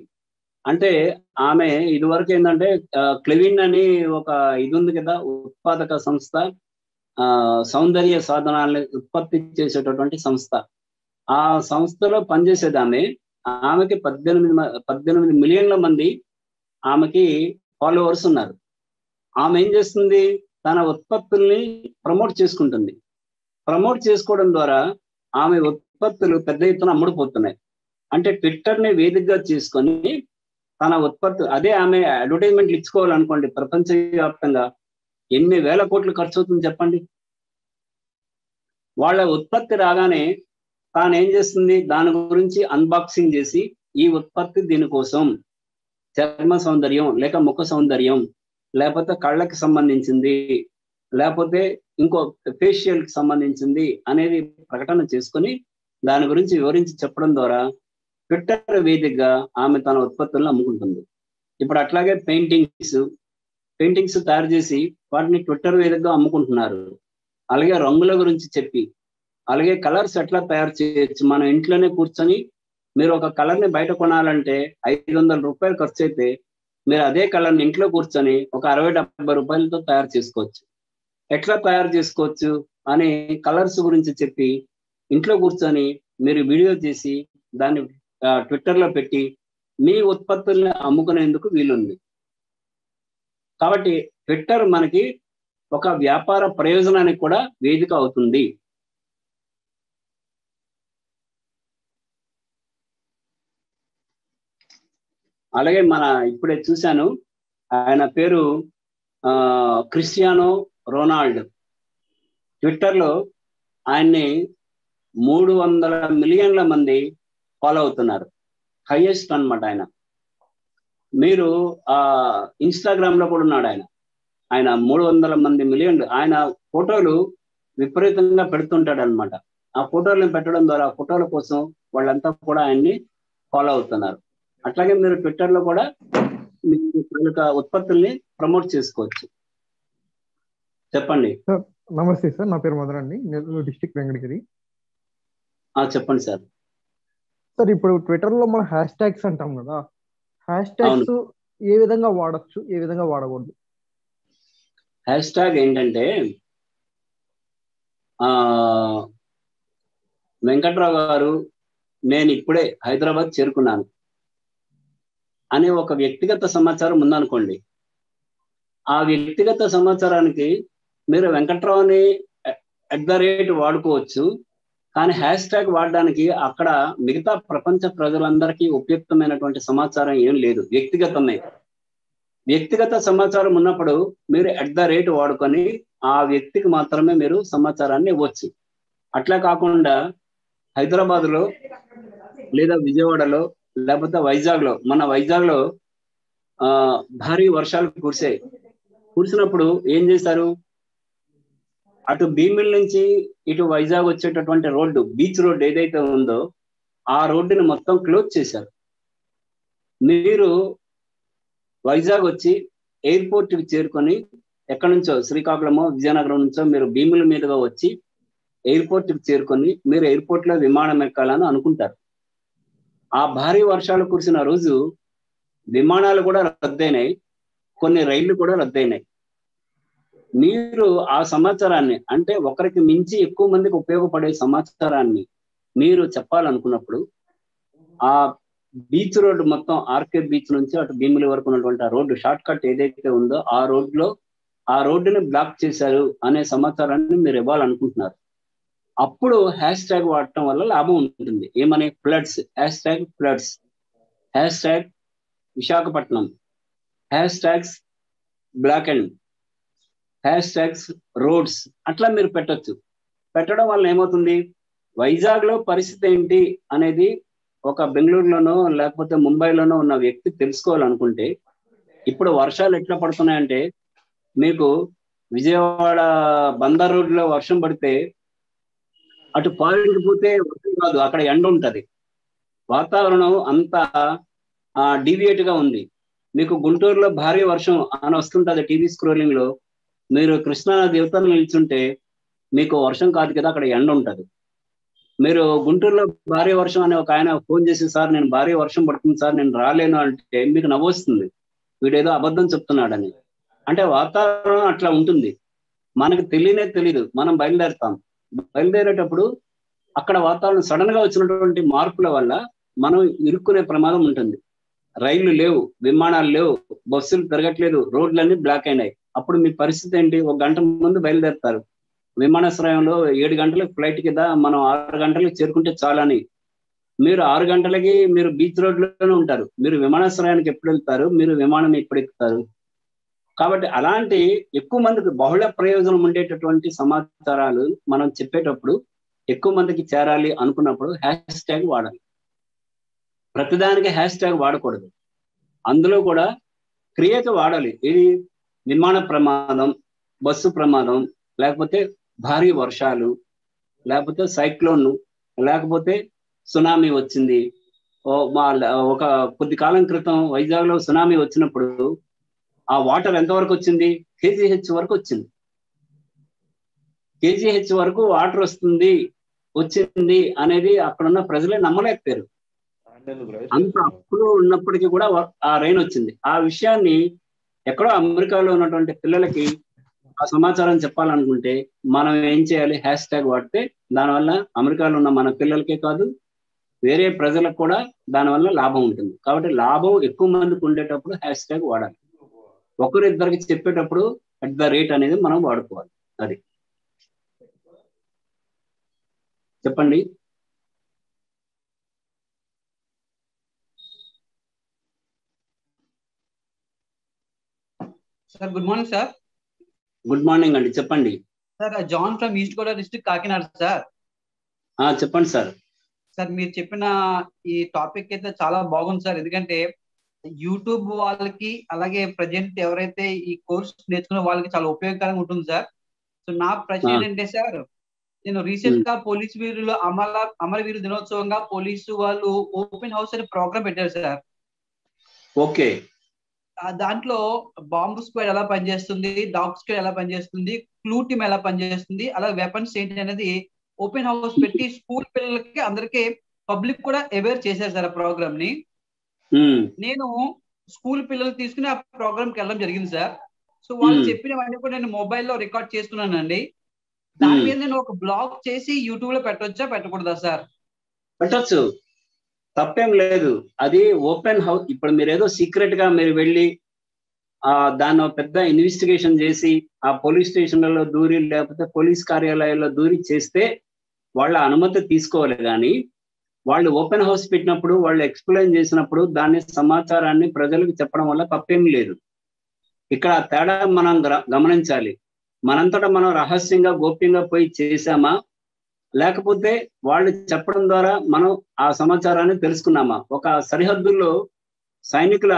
అంటే ఆమె ఇదివరకు ఏంటంటే క్లెవిన్ అని ఒక ఇది ఉంది కదా, ఉత్పాదక సంస్థ, సౌందర్య సాధనాలని ఉత్పత్తి చేసేటటువంటి సంస్థ. ఆ సంస్థలో పనిచేసేది ఆమె. ఆమెకి 18 మిలియన్ల మంది ఆమెకి ఫాలోవర్స్ ఉన్నారు. ఆమె ఏం చేస్తుంది? తన ఉత్పత్తుల్ని ప్రమోట్ చేసుకుంటుంది. ప్రమోట్ చేసుకోవడం ద్వారా ఆమె ఉత్పత్తులు పెద్ద ఎత్తున అమ్ముడుపోతున్నాయి. అంటే ట్విట్టర్ని వేదికగా చేసుకొని తన ఉత్పత్తి, అదే ఆమె అడ్వర్టైజ్మెంట్లు ఇచ్చుకోవాలనుకోండి, ప్రపంచవ్యాప్తంగా ఎన్ని వేల కోట్లు ఖర్చు అవుతుంది చెప్పండి. వాళ్ళ ఉత్పత్తి రాగానే తాను ఏం చేస్తుంది? దాని గురించి అన్బాక్సింగ్ చేసి, ఈ ఉత్పత్తి దీనికోసం చర్మ సౌందర్యం, లేక ముఖ సౌందర్యం, లేకపోతే కళ్ళకి సంబంధించింది, లేకపోతే ఇంకో ఫేషియల్ కి సంబంధించింది అనేది ప్రకటన చేసుకొని దాని గురించి వివరించి చెప్పడం ద్వారా ట్విట్టర్ వేదికగా ఆమె తన ఉత్పత్తులను అమ్ముకుంటుంది. ఇప్పుడు అట్లాగే పెయింటింగ్స్ తయారు చేసి వాటిని ట్విట్టర్ వేదికగా అమ్ముకుంటున్నారు. అలాగే రంగుల గురించి చెప్పి, అలాగే కలర్స్ ఎట్లా తయారు చేయొచ్చు, మన ఇంట్లోనే కూర్చొని మీరు ఒక కలర్ని బయట కొనాలంటే 500 రూపాయలు ఖర్చు అయితే మీరు అదే కలర్ని ఇంట్లో కూర్చొని ఒక 60-70 రూపాయలతో తయారు చేసుకోవచ్చు. ఎట్లా తయారు చేసుకోవచ్చు అని కలర్స్ గురించి చెప్పి ఇంట్లో కూర్చొని మీరు వీడియో చేసి దాన్ని ట్విట్టర్లో పెట్టి మీ ఉత్పత్తుల్ని అమ్ముకునేందుకు వీలుంది. కాబట్టి ట్విట్టర్ మనకి ఒక వ్యాపార ప్రయోజనానికి కూడా వేదిక అవుతుంది. అలాగే ఇప్పుడే చూశాను, ఆయన పేరు క్రిస్టియానో రొనాల్డో. ట్విట్టర్లో ఆయన్ని 300 మిలియన్ల మంది ఫాలో అవుతున్నారు. హైయెస్ట్ అన్నమాట ఆయన. మీరు ఇన్స్టాగ్రామ్ లో కూడా ఉన్నాడు ఆయన 300 మిలియన్లు. ఆయన ఫోటోలు విపరీతంగా పెడుతుంటాడు అనమాట. ఆ ఫోటోలను పెట్టడం ద్వారా ఫోటోల కోసం వాళ్ళంతా కూడా ఆయన్ని ఫాలో అవుతున్నారు. అట్లాగే మీరు ట్విట్టర్ లో కూడా మీ ఉత్పత్తుల్ని ప్రమోట్ చేసుకోవచ్చు. చెప్పండి. నమస్తే సార్, నా పేరు మదన్ అండి, నెల్లూరు డిస్ట్రిక్ట్ వెంకటగిరి. చెప్పండి సార్. సార్, ఇప్పుడు ట్విట్టర్ లో మనం హ్యాష్ ట్యాగ్స్ అంటాం కదా, హ్యాష్ ట్యాగ్స్ ఏ విధంగా వాడచ్చు, ఏ విధంగా వాడకూడదు? హ్యాష్ ట్యాగ్ ఏంటంటే, వెంకట్రావు గారు నేను ఇప్పుడే హైదరాబాద్ చేరుకున్నాను అనే ఒక వ్యక్తిగత సమాచారం ఉందనుకోండి. ఆ వ్యక్తిగత సమాచారానికి మీరు వెంకట్రావుని @ వాడుకోవచ్చు. కానీ హ్యాష్ ట్యాగ్ వాడడానికి అక్కడ మిగతా ప్రపంచ ప్రజలందరికీ ఉపయుక్తమైనటువంటి సమాచారం ఏం లేదు, వ్యక్తిగతమే. వ్యక్తిగత సమాచారం ఉన్నప్పుడు మీరు @ వాడుకొని ఆ వ్యక్తికి మాత్రమే మీరు సమాచారాన్ని ఇవ్వచ్చు. అట్లా కాకుండా హైదరాబాద్లో లేదా విజయవాడలో లేకపోతే వైజాగ్లో, మన వైజాగ్లో భారీ వర్షాలు కురిసినప్పుడు ఏం చేశారు, అటు భీమిలి నుంచి ఇటు వైజాగ్ వచ్చేటటువంటి రోడ్డు, బీచ్ రోడ్డు ఏదైతే ఉందో ఆ రోడ్డుని మొత్తం క్లోజ్ చేశారు. మీరు వైజాగ్ వచ్చి ఎయిర్పోర్ట్కి చేరుకొని, ఎక్కడి నుంచో శ్రీకాకుళమో విజయనగరం నుంచో మీరు భీముల మీదుగా వచ్చి ఎయిర్పోర్ట్కి చేరుకొని మీరు ఎయిర్పోర్ట్లో విమానం ఎక్కాలని అనుకుంటారు. ఆ భారీ వర్షాలు కురిసిన రోజు విమానాలు కూడా రద్దయినాయి, కొన్ని రైళ్లు కూడా రద్దయినాయి. మీరు ఆ సమాచారాన్ని, అంటే ఒకరికి మించి ఎక్కువ మందికి ఉపయోగపడే సమాచారాన్ని మీరు చెప్పాలనుకున్నప్పుడు ఆ బీచ్ రోడ్డు మొత్తం ఆర్కే బీచ్ నుంచి అటు భీమిలి వరకు ఉన్నటువంటి ఆ రోడ్డు షార్ట్ కట్ ఏదైతే ఉందో ఆ రోడ్డుని బ్లాక్ చేశారు అనే సమాచారాన్ని మీరు ఇవ్వాలనుకుంటున్నారు. అప్పుడు హ్యాష్ ట్యాగ్ వాడటం వల్ల లాభం ఉంటుంది. ఏమని? Floods, hashtag floods, hashtag Visakhapatnam, hashtags block and, hashtags roads, అట్లా మీరు పెట్టచ్చు. పెట్టడం వల్ల ఏమవుతుంది, వైజాగ్ లో పరిస్థితి ఏంటి అనేది ఒక బెంగళూరులోనో లేకపోతే ముంబైలోనో ఉన్న వ్యక్తి తెలుసుకోవాలనుకుంటే, ఇప్పుడు వర్షాలు ఎట్లా పడుతున్నాయంటే, మీకు విజయవాడ బందర్ రోడ్ లో వర్షం పడితే అటు పాయింట్ పోతే వర్షం కాదు, అక్కడ ఎండ ఉంటది. వాతావరణం అంతా డీవియేట్ గా ఉంది. మీకు గుంటూరులో భారీ వర్షం అని వస్తుంటది టీవీ స్క్రోలింగ్ లో, మీరు కృష్ణానది యువతలు నిల్చుంటే మీకు వర్షం కాదు కదా, అక్కడ ఎండ ఉంటది. మీరు గుంటూరులో భారీ వర్షం అనే ఒక ఆయన ఫోన్ చేసి, సార్ నేను భారీ వర్షం పడుతుంది సార్ నేను రాలేను అంటే మీకు నవ్వొస్తుంది, వీడేదో అబద్ధం చెప్తున్నాడని. అంటే వాతావరణం అట్లా ఉంటుంది, మనకు తెలీదు. మనం బయలుదేరేటప్పుడు అక్కడ వాతావరణం సడన్ గా వచ్చినటువంటి మార్పుల వల్ల మనం ఇరుక్కునే ప్రమాదం ఉంటుంది. రైళ్లు లేవు, విమానాలు లేవు, బస్సులు తిరగట్లేదు, రోడ్లన్నీ బ్లాక్ అయినాయి. అప్పుడు మీ పరిస్థితి ఏంటి? 1 గంట ముందు బయలుదేరుతారు, విమానాశ్రయంలో 7 గంటలకు ఫ్లైట్ కింద మనం 6 గంటలకు చేరుకుంటే చాలని. మీరు 6 గంటలకి మీరు బీచ్ రోడ్ లోనే ఉంటారు, మీరు విమానాశ్రయానికి ఎప్పుడు వెళ్తారు, మీరు విమానం ఎప్పుడు ఎక్కుతారు? కాబట్టి అలాంటి ఎక్కువ మందికి బహుళ ప్రయోజనం ఉండేటటువంటి సమాచారాలు మనం చెప్పేటప్పుడు ఎక్కువ మందికి చేరాలి అనుకున్నప్పుడు హ్యాష్ ట్యాగ్ వాడాలి. ప్రతిదానికి హ్యాష్ ట్యాగ్ వాడకూడదు, అందులో కూడా క్రియకి వాడాలి. ఇది విమాన ప్రమాదం, బస్సు ప్రమాదం, లేకపోతే భారీ వర్షాలు, లేకపోతే సైక్లోన్, లేకపోతే సునామీ వచ్చింది, ఒక కొద్ది కాలం క్రితం వైజాగ్ లో సునామీ వచ్చినప్పుడు ఆ వాటర్ ఎంతవరకు వచ్చింది? కేజీహెచ్ వరకు వచ్చింది. కేజీహెచ్ వరకు వాటర్ వచ్చింది అనేది అక్కడున్న ప్రజలే నమ్మలేకపోయారు. అంత అప్పులు ఉన్నప్పటికీ కూడా ఆ రైన్ వచ్చింది. ఆ విషయాన్ని ఎక్కడో అమెరికాలో ఉన్నటువంటి పిల్లలకి ఆ సమాచారం చెప్పాలనుకుంటే మనం ఏం చేయాలి? హ్యాష్ ట్యాగ్ వాడితే దానివల్ల అమెరికాలో ఉన్న మన పిల్లలకే కాదు, వేరే ప్రజలకు కూడా దానివల్ల లాభం ఉంటుంది. కాబట్టి లాభం ఎక్కువ మందికి ఉండేటప్పుడు హ్యాష్ ట్యాగ్ వాడాలి. ఒకరిద్దరికి చెప్పేటప్పుడు @ అనేది మనం వాడుకోవాలి. అది చెప్పండి. Sir good morning sir. Good morning అండి, చెప్పండి. Sir John from East Godavari district, Kakinada sir. చెప్పండి సార్. సార్ మీరు చెప్పిన ఈ టాపిక్ అయితే చాలా బాగుంది సార్. ఎందుకంటే యూట్యూబ్ వాళ్ళకి అలాగే ప్రజెంట్ ఎవరైతే ఈ కోర్స్ నేర్చుకునే వాళ్ళకి చాలా ఉపయోగకరంగా ఉంటుంది సార్. సో నా ప్రశ్న ఏంటంటే సార్, నేను రీసెంట్ గా పోలీసు వీరులు అమరవీరు దినోత్సవంగా పోలీసు వాళ్ళు ఓపెన్ హౌస్ అనే ప్రోగ్రామ్ పెట్టారు సార్. ఓకే. దాంట్లో బాంబు స్క్వాడ్ ఎలా పనిచేస్తుంది, డాగ్ స్క్వాడ్ ఎలా పనిచేస్తుంది, క్లూ టీమ్ ఎలా పనిచేస్తుంది, అలాగే వెపన్స్ ఏంటి అనేది ఓపెన్ హౌస్ పెట్టి స్కూల్ పిల్లలకి అందరికీ పబ్లిక్ కూడా అవేర్ చేశారు సార్ ఆ ప్రోగ్రామ్ ని. నేను స్కూల్ పిల్లలు తీసుకుని ఆ ప్రోగ్రామ్ కి వెళ్ళడం జరిగింది సార్. సో వాళ్ళు చెప్పినవన్నీ కూడా నేను మొబైల్లో రికార్డ్ చేసుకున్నానండి. దాని మీద నేను ఒక బ్లాగ్ చేసి యూట్యూబ్ లో పెట్టొచ్చా పెట్టకూడదా సార్? పెట్టొచ్చు, తప్పేం లేదు. అది ఓపెన్ హౌస్. ఇప్పుడు మీరు ఏదో సీక్రెట్ గా మీరు వెళ్ళి దాన్ని పెద్ద ఇన్వెస్టిగేషన్ చేసి ఆ పోలీస్ స్టేషన్లలో దూరి లేకపోతే పోలీస్ కార్యాలయాల్లో దూరి చేస్తే వాళ్ళ అనుమతి తీసుకోవాలి. కానీ వాళ్ళు ఓపెన్ హౌస్ పెట్టినప్పుడు వాళ్ళు ఎక్స్ప్లెయిన్ చేసినప్పుడు దాని సమాచారాన్ని ప్రజలకు చెప్పడం వల్ల తప్పేం లేదు. ఇక్కడ తేడా మనం గమనించాలి. మనంతటా మనం రహస్యంగా గోప్యంగా పోయి చేశామా, లేకపోతే వాళ్ళు చెప్పడం ద్వారా మనం ఆ సమాచారాన్ని తెలుసుకున్నామా? ఒక సరిహద్దుల్లో సైనికుల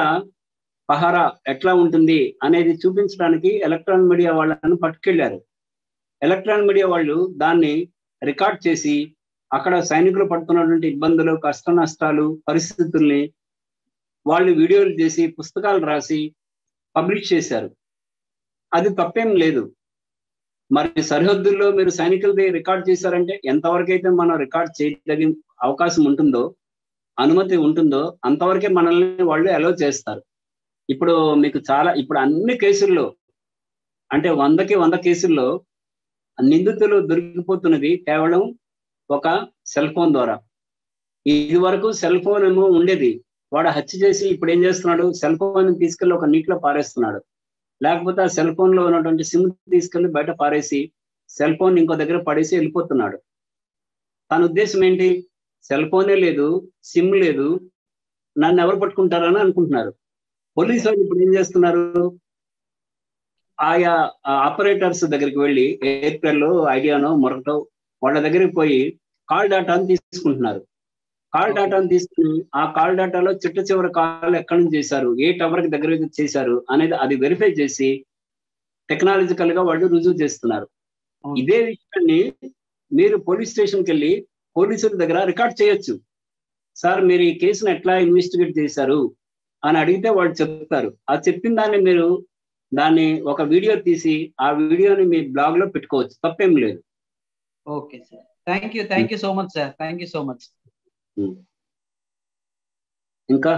పహారా ఎట్లా ఉంటుంది అనేది చూపించడానికి ఎలక్ట్రానిక్ మీడియా వాళ్ళని పట్టుకెళ్లారు. ఎలక్ట్రానిక్ మీడియా వాళ్ళు దాన్ని రికార్డ్ చేసి అక్కడ సైనికులు పడుతున్నటువంటి ఇబ్బందులు, కష్ట నష్టాలు, పరిస్థితుల్ని వాళ్ళు వీడియోలు చేసి పుస్తకాలు రాసి పబ్లిష్ చేశారు. అది తప్పేం లేదు. మరి సరిహద్దుల్లో మీరు సైనికులది రికార్డ్ చేశారంటే ఎంతవరకైతే మనం రికార్డ్ చేయదగిన అవకాశం ఉంటుందో, అనుమతి ఉంటుందో అంతవరకే మనల్ని వాళ్ళు అలౌ చేస్తారు. ఇప్పుడు మీకు ఇప్పుడు అన్ని కేసుల్లో అంటే 100కి 100 కేసుల్లో నిందితులు దొరికిపోతున్నది కేవలం ఒక సెల్ ఫోన్ ద్వారా. ఇది వరకు సెల్ ఫోన్ ఏమో ఉండేది, వాడు హత్య చేసి ఇప్పుడు ఏం చేస్తున్నాడు? సెల్ ఫోన్ తీసుకెళ్లి ఒక నీటిలో పారేస్తున్నాడు. లేకపోతే ఆ సెల్ ఫోన్ లో ఉన్నటువంటి సిమ్ తీసుకెళ్లి బయట పారేసి సెల్ ఫోన్ ఇంకో దగ్గర పడేసి వెళ్ళిపోతున్నాడు. తన ఉద్దేశం ఏంటి? సెల్ ఫోనే లేదు, సిమ్ లేదు, నన్ను ఎవరు పట్టుకుంటారని అనుకుంటున్నారు. పోలీసు వాళ్ళు ఇప్పుడు ఏం చేస్తున్నారు? ఆయా ఆపరేటర్స్ దగ్గరికి వెళ్ళి ఎయిర్టెల్, ఐడియానో మరొకటో వాళ్ళ దగ్గరికి పోయి కాల్ డేటాను తీసుకుంటున్నారు. కాల్ డేటాను తీసుకుని ఆ కాల్ డేటాలో చిట్ట చివరి కాల్ ఎక్కడి నుంచి చేశారు, ఏ టవర్కి దగ్గర చేశారు అనేది అది వెరిఫై చేసి టెక్నాలజికల్ గా వాళ్ళు రుజువు చేస్తున్నారు. ఇదే విషయాన్ని మీరు పోలీస్ స్టేషన్కి వెళ్ళి పోలీసుల దగ్గర రికార్డ్ చేయొచ్చు. సార్ మీరు ఈ కేసును ఎట్లా ఇన్వెస్టిగేట్ చేశారు అని అడిగితే వాళ్ళు చెప్తారు. ఆ చెప్పిన దాన్ని మీరు దాన్ని ఒక వీడియో తీసి ఆ వీడియోని మీ బ్లాగ్ లో పెట్టుకోవచ్చు, తప్పేం లేదు. Okay sir, thank you so much sir, thank you so much. ఇంకా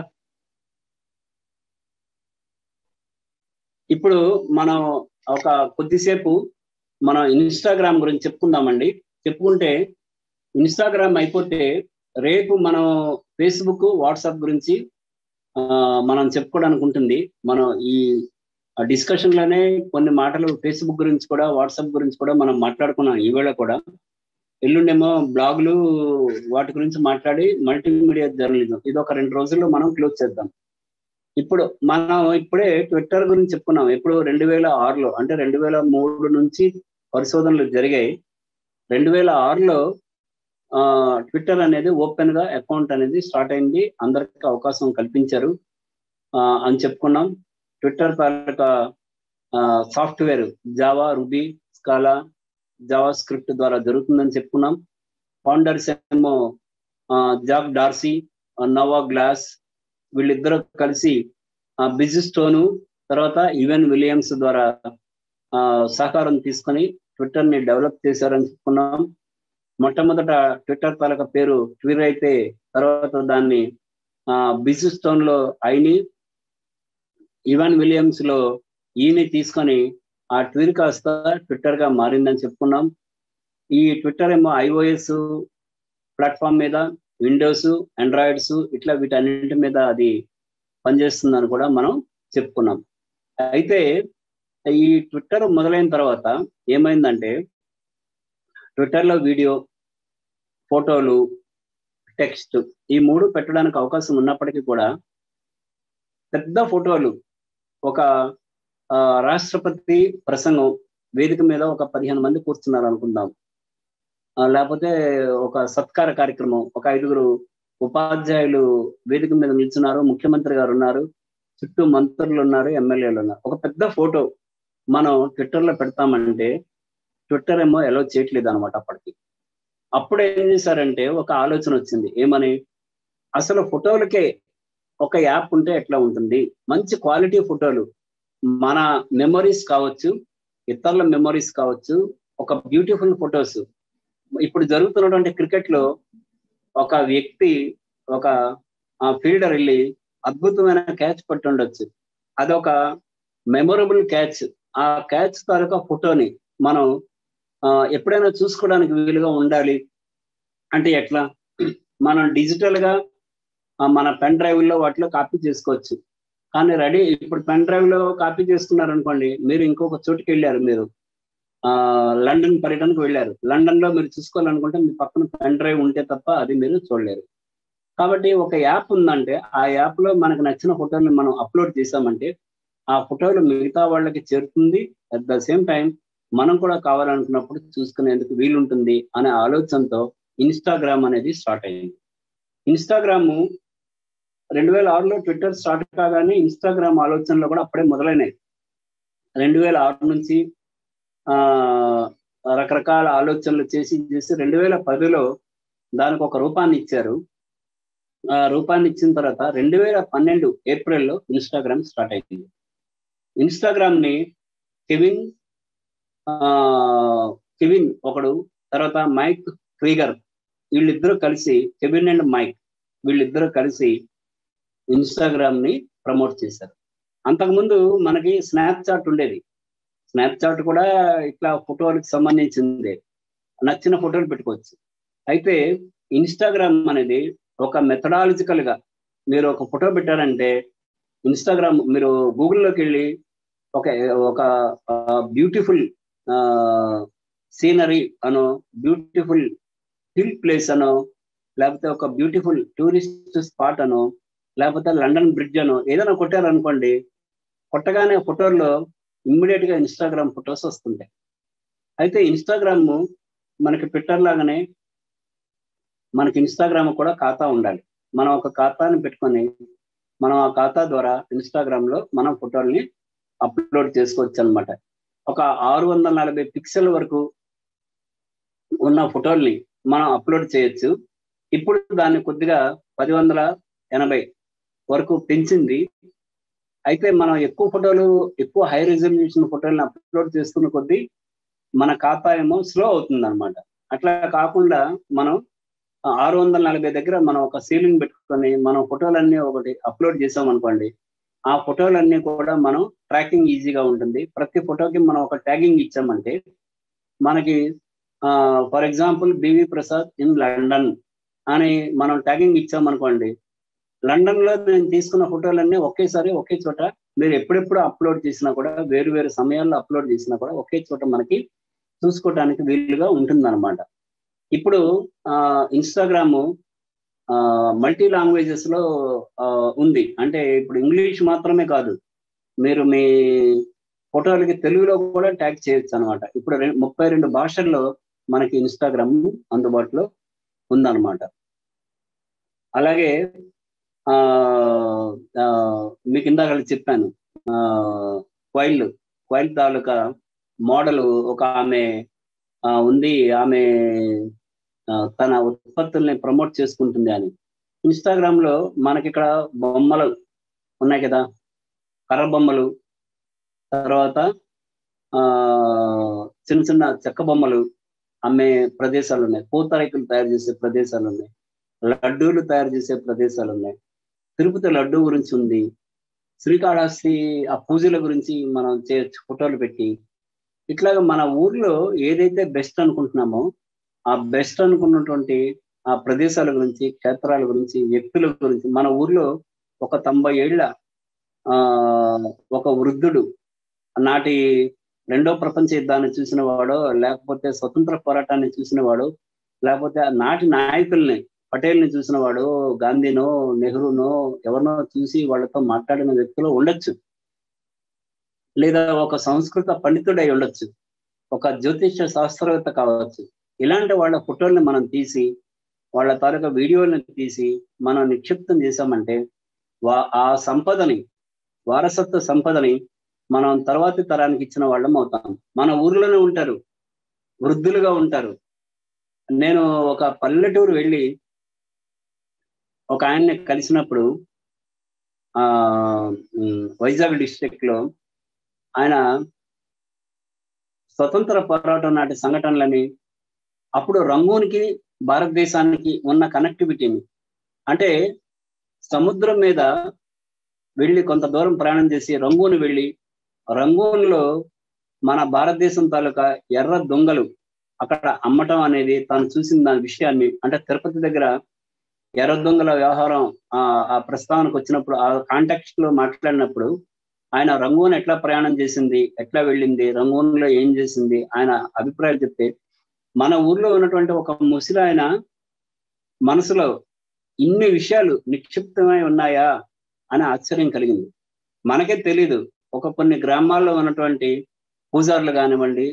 ఇప్పుడు మనం ఒక కొద్దిసేపు మనం ఇన్స్టాగ్రామ్ గురించి చెప్పుకుందామండి. చెప్పుకుంటే ఇన్స్టాగ్రామ్ అయిపోతే రేపు మనం ఫేస్బుక్, వాట్సాప్ గురించి మనం చెప్పుకోవడానికి ఉంటుంది. మనం ఈ డిస్కషన్ లోనే కొన్ని మాటలు ఫేస్బుక్ గురించి కూడా, వాట్సాప్ గురించి కూడా మనం మాట్లాడుకున్నాం. ఈవేళ కూడా ఎల్లుండేమో బ్లాగులు వాటి గురించి మాట్లాడి మల్టీమీడియా జర్నలిజం ఇది ఒక 2 రోజుల్లో మనం క్లోజ్ చేద్దాం. ఇప్పుడు మనం ఇప్పుడే ట్విట్టర్ గురించి చెప్పుకున్నాం. ఎప్పుడు 2006లో అంటే 2003 నుంచి పరిశోధనలు జరిగాయి. 2006లో ట్విట్టర్ అనేది ఓపెన్ గా అకౌంట్ అనేది స్టార్ట్ అయింది, అందరికి అవకాశం కల్పించారు అని చెప్పుకున్నాం. ట్విట్టర్ తాలూకా software Java, Ruby, Scala, JavaScript ద్వారా జరుగుతుందని చెప్పుకున్నాం. ఫౌండర్స్ ఏమో జాక్ డార్సీ, నోవా గ్లాస్ వీళ్ళిద్దరూ కలిసి బిజీ స్టోను తర్వాత ఈవెన్ విలియమ్స్ ద్వారా సహకారం తీసుకొని ట్విట్టర్ ని డెవలప్ చేశారని చెప్పుకున్నాం. మొట్టమొదట ట్విట్టర్ తాలూకా పేరు ట్విర్ అయితే తర్వాత దాన్ని బిజీ స్టోన్ లో అయిని ఈవెన్ విలియమ్స్ లో ఈని తీసుకొని ఆ ట్విర్ కాస్త ట్విట్టర్ గా మారిందని చెప్పుకున్నాం. ఈ ట్విట్టర్ ఏమో iOS ప్లాట్ఫామ్ మీద, విండోస్, ఆండ్రాయిడ్స్ ఇట్లా వీటన్నింటి మీద అది పనిచేస్తుందని కూడా మనం చెప్పుకున్నాం. అయితే ఈ ట్విట్టర్ మొదలైన తర్వాత ఏమైందంటే ట్విట్టర్లో వీడియో, ఫోటోలు, టెక్స్ట్ ఈ 3 పెట్టడానికి అవకాశం ఉన్నప్పటికీ కూడా పెద్ద ఫోటోలు ఒక రాష్ట్రపతి ప్రసంగం వేదిక మీద ఒక 15 మంది కూర్చున్నారు అనుకుందాం, లేకపోతే ఒక సత్కార కార్యక్రమం ఒక 5 ఉపాధ్యాయులు వేదిక మీద నిల్చున్నారు, ముఖ్యమంత్రి గారు ఉన్నారు, చుట్టూ మంత్రులు ఉన్నారు, ఎమ్మెల్యేలు ఉన్నారు. ఒక పెద్ద ఫోటో మనం ట్విట్టర్లో పెడతామంటే ట్విట్టర్ ఏమో ఎలా చేయట్లేదు అనమాట. అప్పుడు ఏం చేశారంటే ఒక ఆలోచన వచ్చింది. ఏమని, అసలు ఫోటోలకే ఒక యాప్ ఉంటే ఎట్లా ఉంటుంది, మంచి క్వాలిటీ ఫోటోలు, మన మెమరీస్ కావచ్చు, ఇతరుల మెమరీస్ కావచ్చు, ఒక బ్యూటిఫుల్ ఫొటోస్. ఇప్పుడు జరుగుతున్నటువంటి క్రికెట్ లో ఒక వ్యక్తి ఒక ఫీల్డర్ వెళ్ళి అద్భుతమైన క్యాచ్ పట్టి ఉండొచ్చు, అదొక మెమొరబుల్ క్యాచ్. ఆ క్యాచ్ తాలూకా ఫోటోని మనం ఎప్పుడైనా చూసుకోవడానికి వీలుగా ఉండాలి అంటే ఎట్లా, మనం డిజిటల్ గా మన పెన్ డ్రైవ్ లో వాటిలో కాపీ చేసుకోవచ్చు. కానీ ఇప్పుడు పెన్ డ్రైవ్ లో కాపీ చేసుకున్నారు అనుకోండి, మీరు ఇంకొక చోటుకి వెళ్ళారు, మీరు లండన్ పర్యటనకు వెళ్ళారు, లండన్ లో మీరు చూసుకోవాలనుకుంటే మీ పక్కన పెన్ డ్రైవ్ ఉంటే తప్ప అది మీరు చూడలేరు. కాబట్టి ఒక యాప్ ఉందంటే ఆ యాప్ లో మనకు నచ్చిన ఫోటోని మనం అప్లోడ్ చేసామంటే ఆ ఫోటోలు మిగతా వాళ్ళకి చేరుతుంది. అట్ ద సేమ్ టైం మనం కూడా కావాలనుకున్నప్పుడు చూసుకునేందుకు వీలుంటుంది అనే ఆలోచనతో ఇన్స్టాగ్రామ్ అనేది స్టార్ట్ అయ్యింది. ఇన్స్టాగ్రామ్ 2006లో ట్విట్టర్ స్టార్ట్ కాగానే ఇన్స్టాగ్రామ్ ఆలోచనలు కూడా అప్పుడే మొదలైనాయి. 2006 నుంచి రకరకాల ఆలోచనలు చేసి 2010లో దానికి ఒక రూపాన్ని ఇచ్చారు. ఆ రూపాన్ని ఇచ్చిన తర్వాత 2012 ఏప్రిల్లో ఇన్స్టాగ్రామ్ స్టార్ట్ అయింది. ఇన్స్టాగ్రామ్ ని కెవిన్ ఒకడు, తర్వాత మైక్ క్రీగర్ వీళ్ళిద్దరూ కలిసి, కెవిన్ అండ్ మైక్ వీళ్ళిద్దరూ కలిసి ఇన్స్టాగ్రామ్ ని ప్రమోట్ చేశారు. అంతకుముందు మనకి స్నాప్చాట్ ఉండేది. స్నాప్చాట్ కూడా ఇట్లా ఫోటోలకు సంబంధించింది, నచ్చిన ఫోటోలు పెట్టుకోవచ్చు. అయితే ఇన్స్టాగ్రామ్ అనేది ఒక మెథడాలజికల్ గా మీరు ఒక ఫోటో పెట్టారంటే ఇన్స్టాగ్రామ్ మీరు గూగుల్లోకి వెళ్ళి ఒక బ్యూటిఫుల్ సీనరీ అనో, బ్యూటిఫుల్ హిల్ ప్లేస్ అనో, లేకపోతే ఒక బ్యూటిఫుల్ టూరిస్ట్ స్పాట్ అనో, లేకపోతే లండన్ బ్రిడ్జ్ అనో ఏదైనా కొట్టారనుకోండి, కొట్టగానే ఫోటోల్లో ఇమ్మీడియట్ గా ఇన్స్టాగ్రామ్ ఫొటోస్ వస్తుంటాయి. అయితే ఇన్స్టాగ్రామ్ మనకి ట్విట్టర్ లాగానే మనకి ఇన్స్టాగ్రామ్ కూడా ఖాతా ఉండాలి. మనం ఒక ఖాతాని పెట్టుకొని మనం ఆ ఖాతా ద్వారా ఇన్స్టాగ్రామ్ లో మనం ఫోటోల్ని అప్లోడ్ చేసుకోవచ్చు అనమాట. ఒక 640 పిక్సెల్ వరకు ఉన్న ఫోటోల్ని మనం అప్లోడ్ చేయొచ్చు. ఇప్పుడు దాన్ని కొద్దిగా 1080 వరకు పెంచింది. అయితే మనం ఎక్కువ ఫోటోలు, ఎక్కువ హై రెజల్యూషన్ ఫోటోలను అప్లోడ్ చేస్తున్న కొద్దీ మన ఖాతా ఏమో స్లో అవుతుంది అనమాట. అట్లా కాకుండా మనం 640 దగ్గర మనం ఒక సీలింగ్ పెట్టుకొని మనం ఫోటోలన్నీ ఒకటి అప్లోడ్ చేసాం అనుకోండి, ఆ ఫోటోలన్నీ కూడా మనం ట్రాకింగ్ ఈజీగా ఉంటుంది. ప్రతి ఫోటోకి మనం ఒక ట్యాగింగ్ ఇచ్చామంటే మనకి for example B V Prasad in London అని మనం ట్యాగింగ్ ఇచ్చామనుకోండి, లండన్ లో నేను తీసుకున్న ఫోటోలన్నీ ఒకేసారి ఒకే చోట మీరు ఎప్పుడెప్పుడు అప్లోడ్ చేసినా కూడా, వేరు వేరు సమయాల్లో అప్లోడ్ చేసినా కూడా ఒకే చోట మనకి చూసుకోవటానికి వీలుగా ఉంటుంది అనమాట. ఇప్పుడు ఇన్స్టాగ్రామ్ మల్టీ లాంగ్వేజెస్ లో ఉంది. అంటే ఇప్పుడు ఇంగ్లీష్ మాత్రమే కాదు, మీరు మీ ఫోటోలకి తెలుగులో కూడా ట్యాగ్ చేయొచ్చు అనమాట. ఇప్పుడు 32 భాషల్లో మనకి ఇన్స్టాగ్రామ్ అందుబాటులో ఉందన్నమాట. అలాగే మీకు ఇందాక చెప్పాను, క్వైల్ తాలూకా మోడల్ ఒక ఆమె ఉంది, ఆమె తన ఉత్పత్తుల్ని ప్రమోట్ చేసుకుంటుంది అని. ఇన్స్టాగ్రామ్ లో మనకి ఇక్కడ బొమ్మలు ఉన్నాయి కదా, కర్ర బొమ్మలు, తర్వాత చిన్న చిన్న చెక్క బొమ్మలు అమ్మే ప్రదేశాలు ఉన్నాయి, పూతరేకులు తయారు చేసే ప్రదేశాలు ఉన్నాయి, లడ్డూలు తయారు చేసే ప్రదేశాలు ఉన్నాయి. తిరుపతి లడ్డూ గురించి ఉంది, శ్రీకాళహస్తి ఆ పూజల గురించి మనం చేయొచ్చు ఫోటోలు పెట్టి. ఇట్లాగా మన ఊర్లో ఏదైతే బెస్ట్ అనుకుంటున్నామో ఆ బెస్ట్ అనుకున్నటువంటి ఆ ప్రదేశాల గురించి, క్షేత్రాల గురించి, వ్యక్తుల గురించి. మన ఊర్లో ఒక 90 ఏళ్ల ఒక వృద్ధుడు, నాటి 2వ ప్రపంచ యుద్ధాన్ని చూసిన వాడో, లేకపోతే స్వతంత్ర పోరాటాన్ని చూసిన వాడు, లేకపోతే నాటి నాయకుల్ని పటేల్ని చూసిన వాడు, గాంధీనో నెహ్రూనో ఎవరినో చూసి వాళ్ళతో మాట్లాడిన వ్యక్తులు ఉండొచ్చు, లేదా ఒక సంస్కృత పండితుడై ఉండొచ్చు, ఒక జ్యోతిష్య శాస్త్రవేత్త కావచ్చు. ఇలాంటి వాళ్ళ ఫోటోల్ని మనం తీసి, వాళ్ళ తాలూకా వీడియోలను తీసి మనం నిక్షిప్తం చేశామంటే ఆ సంపదని, వారసత్వ సంపదని మనం తర్వాతి తరానికి ఇచ్చిన వాళ్ళం అవుతాం. మన ఊర్లోనే ఉంటారు, వృద్ధులుగా ఉంటారు. నేను ఒక పల్లెటూరు వెళ్ళి ఒక ఆయన్ని కలిసినప్పుడు వైజాగ్ డిస్ట్రిక్ట్ లో ఆయన స్వతంత్ర పోరాటం నాటి సంఘటనలని, అప్పుడు రంగూన్కి భారతదేశానికి ఉన్న కనెక్టివిటీని, అంటే సముద్రం మీద వెళ్ళి కొంత దూరం ప్రయాణం చేసి రంగూన్ వెళ్ళి, రంగూన్లో మన భారతదేశం తాలూకా ఎర్ర దొంగలు అక్కడ అమ్మటం అనేది తాను చూసిన దాని విషయాన్ని, అంటే తిరుపతి దగ్గర ఎర్ర దొంగల వ్యవహారం ఆ ప్రస్తావనకు వచ్చినప్పుడు, ఆ కాంటెక్స్ట్ లో మాట్లాడినప్పుడు ఆయన రంగూన్ ఎట్లా ప్రయాణం చేసింది, ఎట్లా వెళ్ళింది, రంగూన్ లో ఏం చేసింది, ఆయన అభిప్రాయాలు చెప్తే మన ఊర్లో ఉన్నటువంటి ఒక ముసలి ఆయన మనసులో ఇన్ని విషయాలు నిక్షిప్తమై ఉన్నాయా అని ఆశ్చర్యం కలిగింది. మనకే తెలీదు. కొన్ని గ్రామాల్లో ఉన్నటువంటి పూజారులు కానివ్వండి,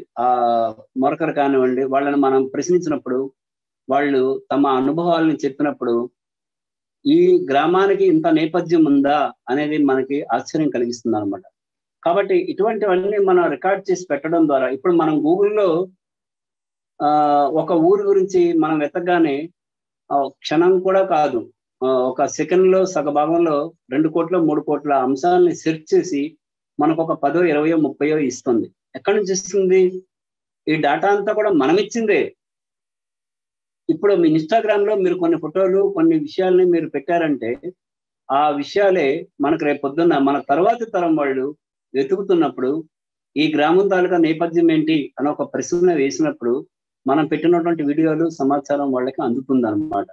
మొరకరు కానివ్వండి, వాళ్ళని మనం ప్రశ్నించినప్పుడు వాళ్ళు తమ అనుభవాలను చెప్పినప్పుడు ఈ గ్రామానికి ఇంత నేపథ్యం ఉందా అనేది మనకి ఆశ్చర్యం కలిగిస్తుంది అనమాట. కాబట్టి ఇటువంటివన్నీ మనం రికార్డ్ చేసి పెట్టడం ద్వారా, ఇప్పుడు మనం గూగుల్లో ఒక ఊరు గురించి మనం వెతకగానే క్షణం కూడా కాదు, ఒక సెకండ్ లో సగభాగంలో 2 కోట్ల 3 కోట్ల అంశాలని సెర్చ్ చేసి మనకు ఒక 10, 20, 30 ఇస్తుంది. ఎక్కడి నుంచి ఇస్తుంది? ఈ డేటా అంతా కూడా మనం ఇచ్చిందే. ఇప్పుడు మీ ఇన్స్టాగ్రామ్ లో మీరు కొన్ని ఫోటోలు, కొన్ని విషయాల్ని మీరు పెట్టారంటే ఆ విషయాలే మనకు రేపు పొద్దున్న మన తర్వాతి తరం వాళ్ళు వెతుకుతున్నప్పుడు ఈ గ్రామం తాలూకా నేపథ్యం ఏంటి అని ఒక ప్రశ్న వేసినప్పుడు మనం పెట్టినటువంటి వీడియోలు, సమాచారం వాళ్ళకి అందుతుంది అనమాట.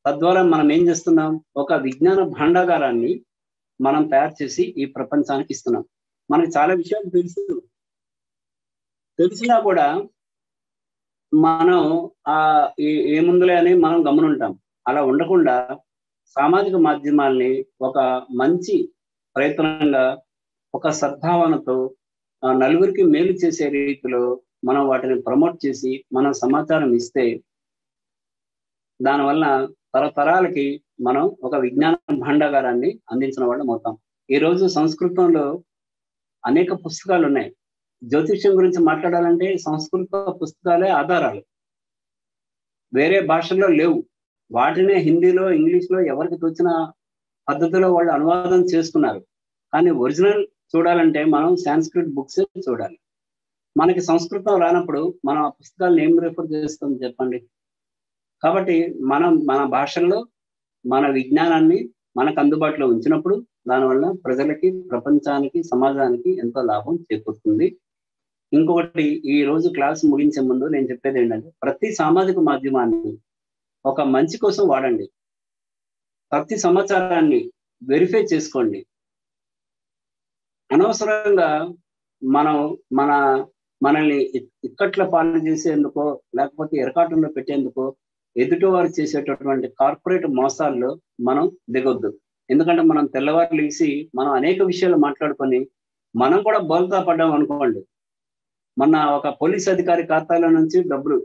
తద్వారా మనం ఏం చేస్తున్నాం? ఒక విజ్ఞాన భాండాగారాన్ని మనం తయారు చేసి ఈ ప్రపంచానికి ఇస్తున్నాం. మనకి చాలా విషయాలు తెలిసినా కూడా మనం ఏముందులే అని మనం గమనుంటాం. అలా ఉండకుండా సామాజిక మాధ్యమాల్ని ఒక మంచి ప్రయత్నంగా, ఒక సద్భావనతో నలుగురికి మేలు చేసే రీతిలో మనం వాటిని ప్రమోట్ చేసి మనం సమాచారం ఇస్తే దానివల్ల తరతరాలకి మనం ఒక విజ్ఞాన భాండాగారాన్ని అందించిన వాళ్ళం అవుతాం. ఈరోజు సంస్కృతంలో అనేక పుస్తకాలు ఉన్నాయి. జ్యోతిష్యం గురించి మాట్లాడాలంటే సంస్కృత పుస్తకాలే ఆధారాలు, వేరే భాషల్లో లేవు. వాటినే హిందీలో, ఇంగ్లీష్లో ఎవరికి తోచిన పద్ధతిలో వాళ్ళు అనువాదం చేసుకున్నారు. కానీ ఒరిజినల్ చూడాలంటే మనం సాంస్క్రిట్ బుక్స్ చూడాలి. మనకి సంస్కృతం రానప్పుడు మనం ఆ పుస్తకాలను ఏం రిఫర్ చేస్తాం చెప్పండి? కాబట్టి మనం మన భాషల్లో మన విజ్ఞానాన్ని మనకు అందుబాటులో ఉంచినప్పుడు దానివల్ల ప్రజలకి, ప్రపంచానికి, సమాజానికి ఎంతో లాభం చేకూరుతుంది. ఇంకొకటి, ఈ రోజు క్లాస్ ముగించే ముందు నేను చెప్పేది ఏంటంటే, ప్రతి సామాజిక మాధ్యమాన్ని ఒక మంచి కోసం వాడండి. ప్రతి సమాచారాన్ని వెరిఫై చేసుకోండి. అనవసరంగా మనల్ని ఇక్కట్ల పాలన చేసేందుకో, లేకపోతే ఎరకాటంలో పెట్టేందుకో ఎదుటి వారు చేసేటటువంటి కార్పొరేట్ మోసాల్లో మనం దిగొద్దు. ఎందుకంటే మనం తెల్లవారు లేచి మనం అనేక విషయాలు మాట్లాడుకొని మనం కూడా బోల్తా పడ్డాం అనుకోండి. మొన్న ఒక పోలీస్ అధికారి ఖాతాలో నుంచి డబ్బులు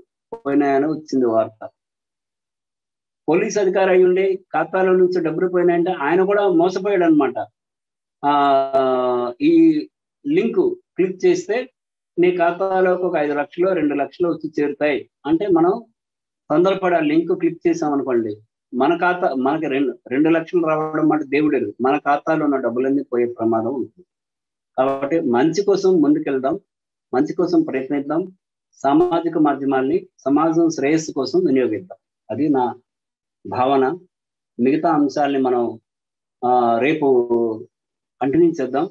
పోయినాయని వచ్చింది వార్త. పోలీస్ అధికారి అయి ఉండి ఖాతాలో నుంచి డబ్బులు పోయినాయంటే ఆయన కూడా మోసపోయాడు అనమాట. ఈ లింక్ క్లిక్ చేస్తే నీ ఖాతాలోకి ఒక 5 లక్షలు 2 లక్షలు వచ్చి చేరుతాయి అంటే మనం తొందరపడి ఆ లింక్ క్లిక్ చేసాం అనుకోండి, మనకి 2 లక్షలు రావడం అంటే దేవుడు మన ఖాతాలో ఉన్న డబ్బులన్నీ పోయే ప్రమాదం ఉంటుంది. కాబట్టి మంచి కోసం ముందుకెళ్దాం, మంచి కోసం ప్రయత్నిద్దాం, సామాజిక మాధ్యమాల్ని సమాజం శ్రేయస్సు కోసం వినియోగిద్దాం. అది నా భావన. మిగతా అంశాలని మనం రేపు కంటిన్యూ చేద్దాం.